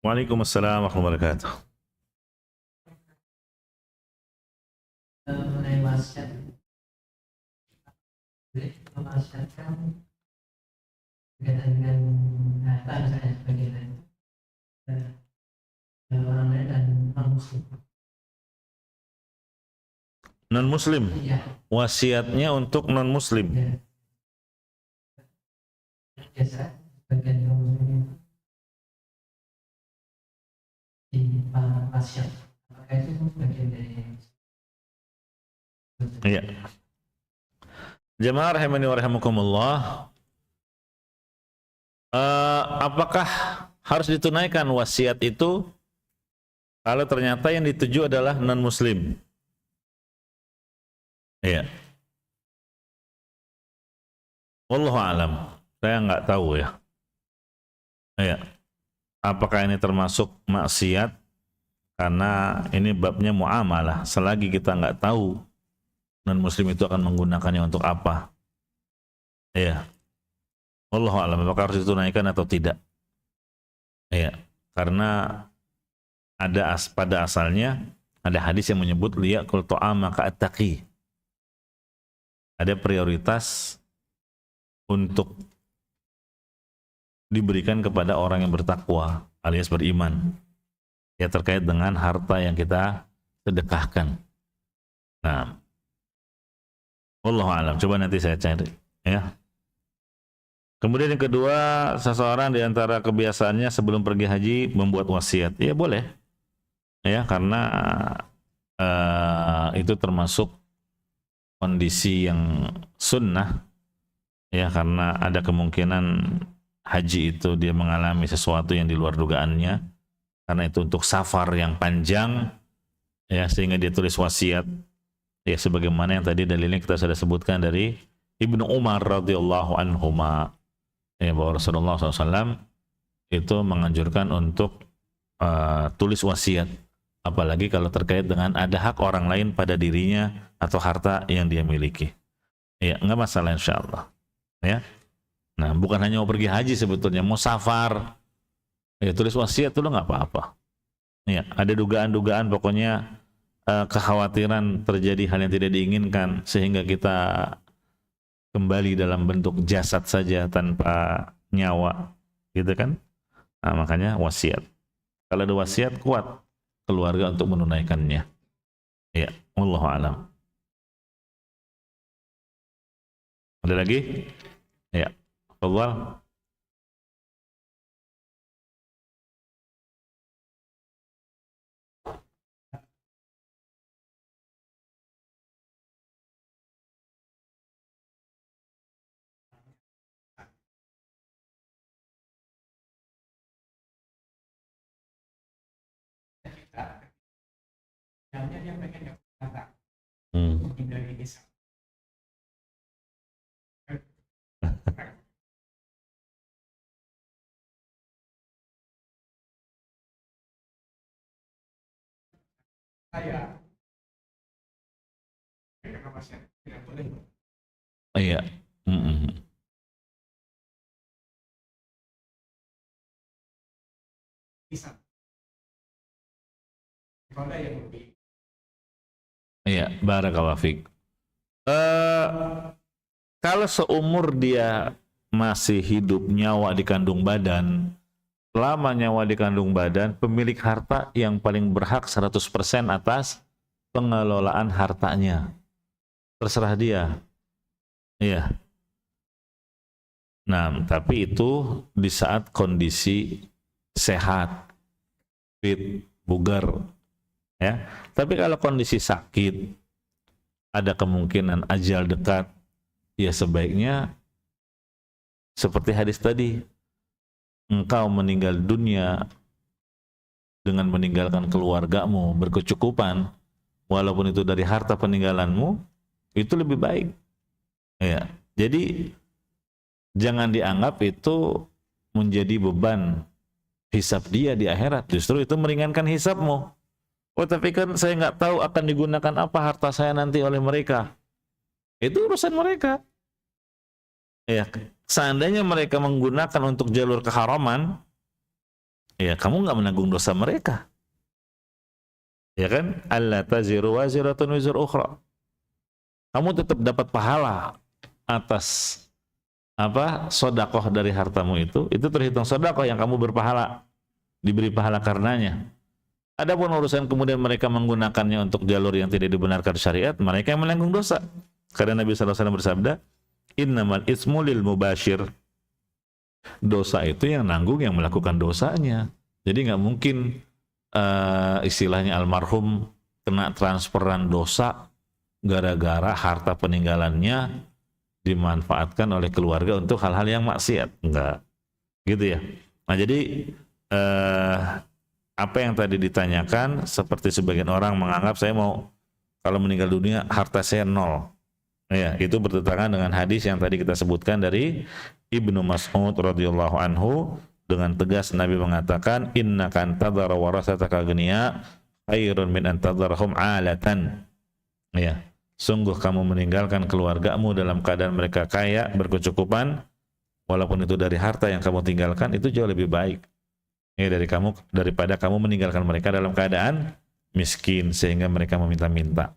Waalaikumsalam warahmatullahi wabarakatuh. Mengenai wasiat, mewasiatkan berkaitan dengan harta misalnya sebagainya orang lain dan non muslim. Non muslim, Iya, wasiatnya untuk non muslim. ya. Biasa bagian non muslim di wasiat. Apakah itu bagian dari Iya. Jemaah rahimani wa rahimakumullah, apakah harus ditunaikan wasiat itu kalau ternyata yang dituju adalah non muslim? Iya. Wallahu alam. Saya nggak tahu ya. Iya. Apakah ini termasuk maksiat? Karena ini babnya muamalah. Selagi kita nggak tahu non muslim itu akan menggunakannya untuk apa. Iya. Wallahu alam. Apakah harus ditunaikan atau tidak? Iya. Karena ada pada asalnya ada hadis yang menyebut liyakul ta'ama ka'attaqi. Ada prioritas untuk diberikan kepada orang yang bertakwa alias beriman. Ya, terkait dengan harta yang kita sedekahkan. Nah, wallahu alam. Coba nanti saya cari ya. Kemudian yang kedua, seseorang di antara kebiasaannya sebelum pergi haji membuat wasiat. Ya boleh. Ya, karena itu termasuk kondisi yang sunnah. Ya, karena ada kemungkinan haji itu dia mengalami sesuatu yang di luar dugaannya. Karena itu untuk safar yang panjang, ya, sehingga dia tulis wasiat. Ya, sebagaimana yang tadi dalilnya kita sudah sebutkan dari Ibnu Umar radhiyallahu anhuma, ya, bahwa Rasulullah SAW itu menganjurkan untuk tulis wasiat, apalagi kalau terkait dengan ada hak orang lain pada dirinya atau harta yang dia miliki. Ya, nggak masalah insyaallah. Ya, nah bukan hanya mau pergi haji sebetulnya, mau safar, ya tulis wasiat itu nggak apa-apa. Ya, ada dugaan-dugaan pokoknya kekhawatiran terjadi hal yang tidak diinginkan sehingga kita kembali dalam bentuk jasad saja tanpa nyawa, gitu kan? Nah, makanya wasiat. Kalau ada wasiat kuat keluarga untuk menunaikannya. Ya, wallahu alam. Ada lagi? Ya, tafadhal. yang pengen kata Hmm. dari desa. Saya tidak boleh Iya. bisa. Kalau yang lebih Iya, barakallahu fiik. Kalau seumur dia masih hidup, nyawa di kandung badan, selama nyawa di kandung badan, pemilik harta yang paling berhak 100% atas pengelolaan hartanya. Terserah dia. Iya. Nah, tapi itu di saat kondisi sehat, fit, bugar. Ya. Tapi kalau kondisi sakit, ada kemungkinan ajal dekat, ya sebaiknya seperti hadis tadi, engkau meninggal dunia dengan meninggalkan keluargamu berkecukupan, walaupun itu dari harta peninggalanmu, itu lebih baik. Ya. Jadi jangan dianggap itu menjadi beban hisab dia di akhirat. Justru itu meringankan hisabmu. Oh, tapi kan saya nggak tahu akan digunakan apa harta saya nanti oleh mereka. Itu urusan mereka. Ya, seandainya mereka menggunakan untuk jalur keharaman, ya kamu nggak menanggung dosa mereka. Ya kan? Alla taziru waziratun wizra ukhra. Kamu tetap dapat pahala atas sedekah dari hartamu itu terhitung sedekah yang kamu berpahala, diberi pahala karenanya. Adapun urusan kemudian mereka menggunakannya untuk jalur yang tidak dibenarkan syariat, mereka yang menanggung dosa. Karena Nabi SAW bersabda, innamal ismu lil mubashir. Dosa itu yang nanggung yang melakukan dosanya. Jadi nggak mungkin istilahnya almarhum kena transferan dosa gara-gara harta peninggalannya dimanfaatkan oleh keluarga untuk hal-hal yang maksiat. Enggak. Gitu ya. Nah jadi apa yang tadi ditanyakan, seperti sebagian orang menganggap saya mau kalau meninggal dunia harta saya nol. Ya, itu bertentangan dengan hadis yang tadi kita sebutkan dari Ibnu Mas'ud radhiyallahu anhu. Dengan tegas Nabi mengatakan, innaka antadhara warasataka ghniya khairun min antadharhum alatan. Ya, sungguh kamu meninggalkan keluargamu dalam keadaan mereka kaya, berkecukupan, walaupun itu dari harta yang kamu tinggalkan, itu jauh lebih baik ya daripada kamu meninggalkan mereka dalam keadaan miskin sehingga mereka meminta-minta.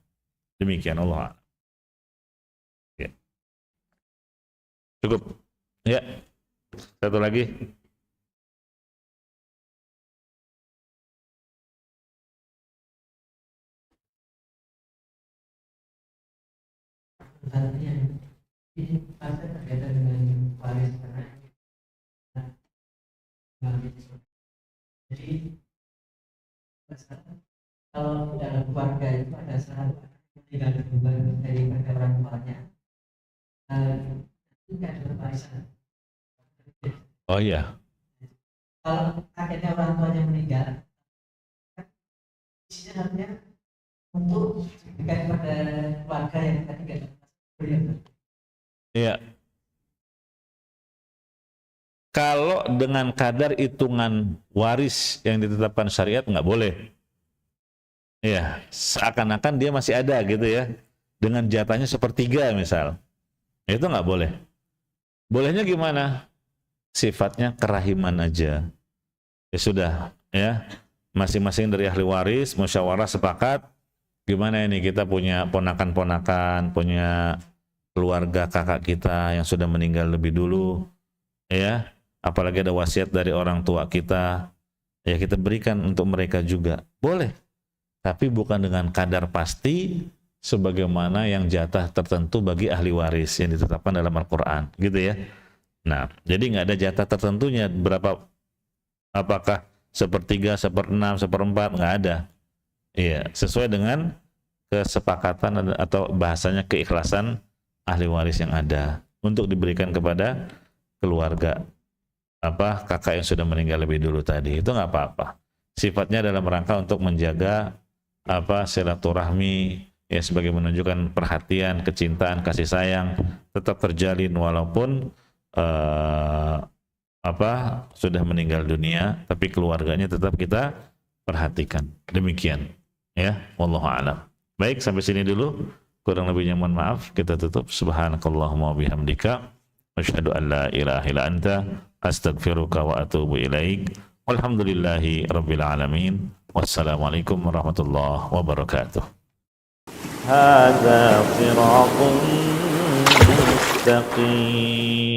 Demikian Allah. Ya. Cukup. Ya. Satu lagi. Artinya ini pasti berkaitan dengan waris karena jadi kalau dalam keluarga itu ada salah tinggal kembali dari orang tuanya, itu kan ada warisan. Oh iya. Kalau akhirnya orang tuanya meninggal, isinya artinya untuk berikan pada keluarga yang tadi tidak. Iya. Kalau dengan kadar hitungan waris yang ditetapkan syariat nggak boleh. Iya, seakan-akan dia masih ada gitu ya. Dengan jatahnya sepertiga misal. Itu nggak boleh. Bolehnya gimana? Sifatnya kerahiman aja. Ya sudah, ya. Masing-masing dari ahli waris musyawarah sepakat gimana ini, kita punya ponakan-ponakan, punya keluarga kakak kita yang sudah meninggal lebih dulu, ya, apalagi ada wasiat dari orang tua kita, ya kita berikan untuk mereka juga, boleh, tapi bukan dengan kadar pasti sebagaimana yang jatah tertentu bagi ahli waris yang ditetapkan dalam Al-Quran, gitu ya. Nah, jadi nggak ada jatah tertentunya berapa, apakah sepertiga, seperenam, seperempat, nggak ada. Iya, sesuai dengan kesepakatan atau bahasanya keikhlasan ahli waris yang ada untuk diberikan kepada keluarga kakak yang sudah meninggal lebih dulu tadi. Itu nggak apa-apa. Sifatnya dalam rangka untuk menjaga silaturahmi, ya, sebagai menunjukkan perhatian, kecintaan, kasih sayang tetap terjalin walaupun sudah meninggal dunia, tapi keluarganya tetap kita perhatikan. Demikian. Ya, wallahu a'lam. Baik, sampai sini dulu. Kurang lebihnya mohon maaf. Kita tutup. Subhanakallahumma wabihamdika asyhadu an la ilaha illa anta astaghfiruka wa atubu ilaik. Walhamdulillahi rabbil alamin. Wassalamualaikum warahmatullahi wabarakatuh. هذا صراط مستقيم